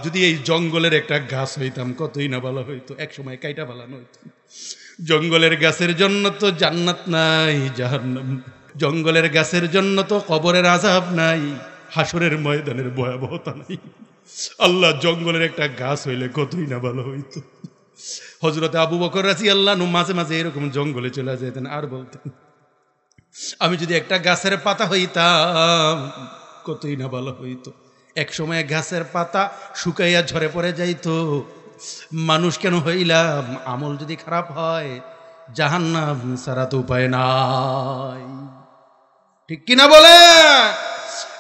যদি এই জঙ্গলের একটা গাছ হইতাম কতই না ভালো হইতো, এক সময় কাইটা ভালানো হইতো। জঙ্গলের গাছের জন্য তো জান্নাত নাই, জাহান্নাম। জঙ্গলের গাছের জন্য তো কবরের আযাব নাই, হাসরের ময়দানের ভয়াবহতা নাই। আল্লাহ জঙ্গলের একটা গাছ হইলে কতই না ভালো হইতো। হযরত আবু বকর রাদিয়াল্লাহু আনহু মাঝে মাঝে এরকম জঙ্গলে চলে যেতেন আর বলতেন, আমি যদি একটা গাছের পাতা হইতাম কতই না ভালো হইতো। এক সময় গাছের পাতা শুকাইয়া ঝরে পড়ে যাইতো। মানুষ কেন হইলাম, আমল যদি খারাপ হয় জাহান্নাম ছাড়া তো উপায় নাই, ঠিক কিনা বলে?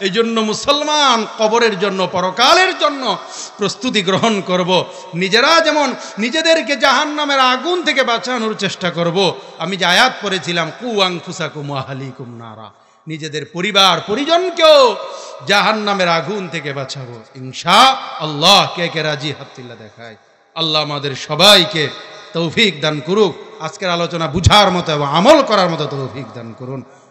এই জন্য মুসলমান কবরের জন্য, পরকালের জন্য প্রস্তুতি গ্রহণ করব। নিজেরা যেমন নিজেদেরকে জাহান্নামের আগুন থেকে বাঁচানোর চেষ্টা করব। আমি যে আয়াত পড়েছিলাম, কু আনফুসাকুম ওয়া আহলিকুম নারা, নিজেদের পরিবার পরিজনকেও জাহান্নামের আগুন থেকে বাঁচাবো ইনশাআল্লাহ। কে কে রাজি হাত তুলে দেখায়। আল্লাহ আমাদের সবাইকে তৌফিক দান করুক। আজকের আলোচনা বুঝার মতো এবং আমল করার মতো তৌফিক দান করুন।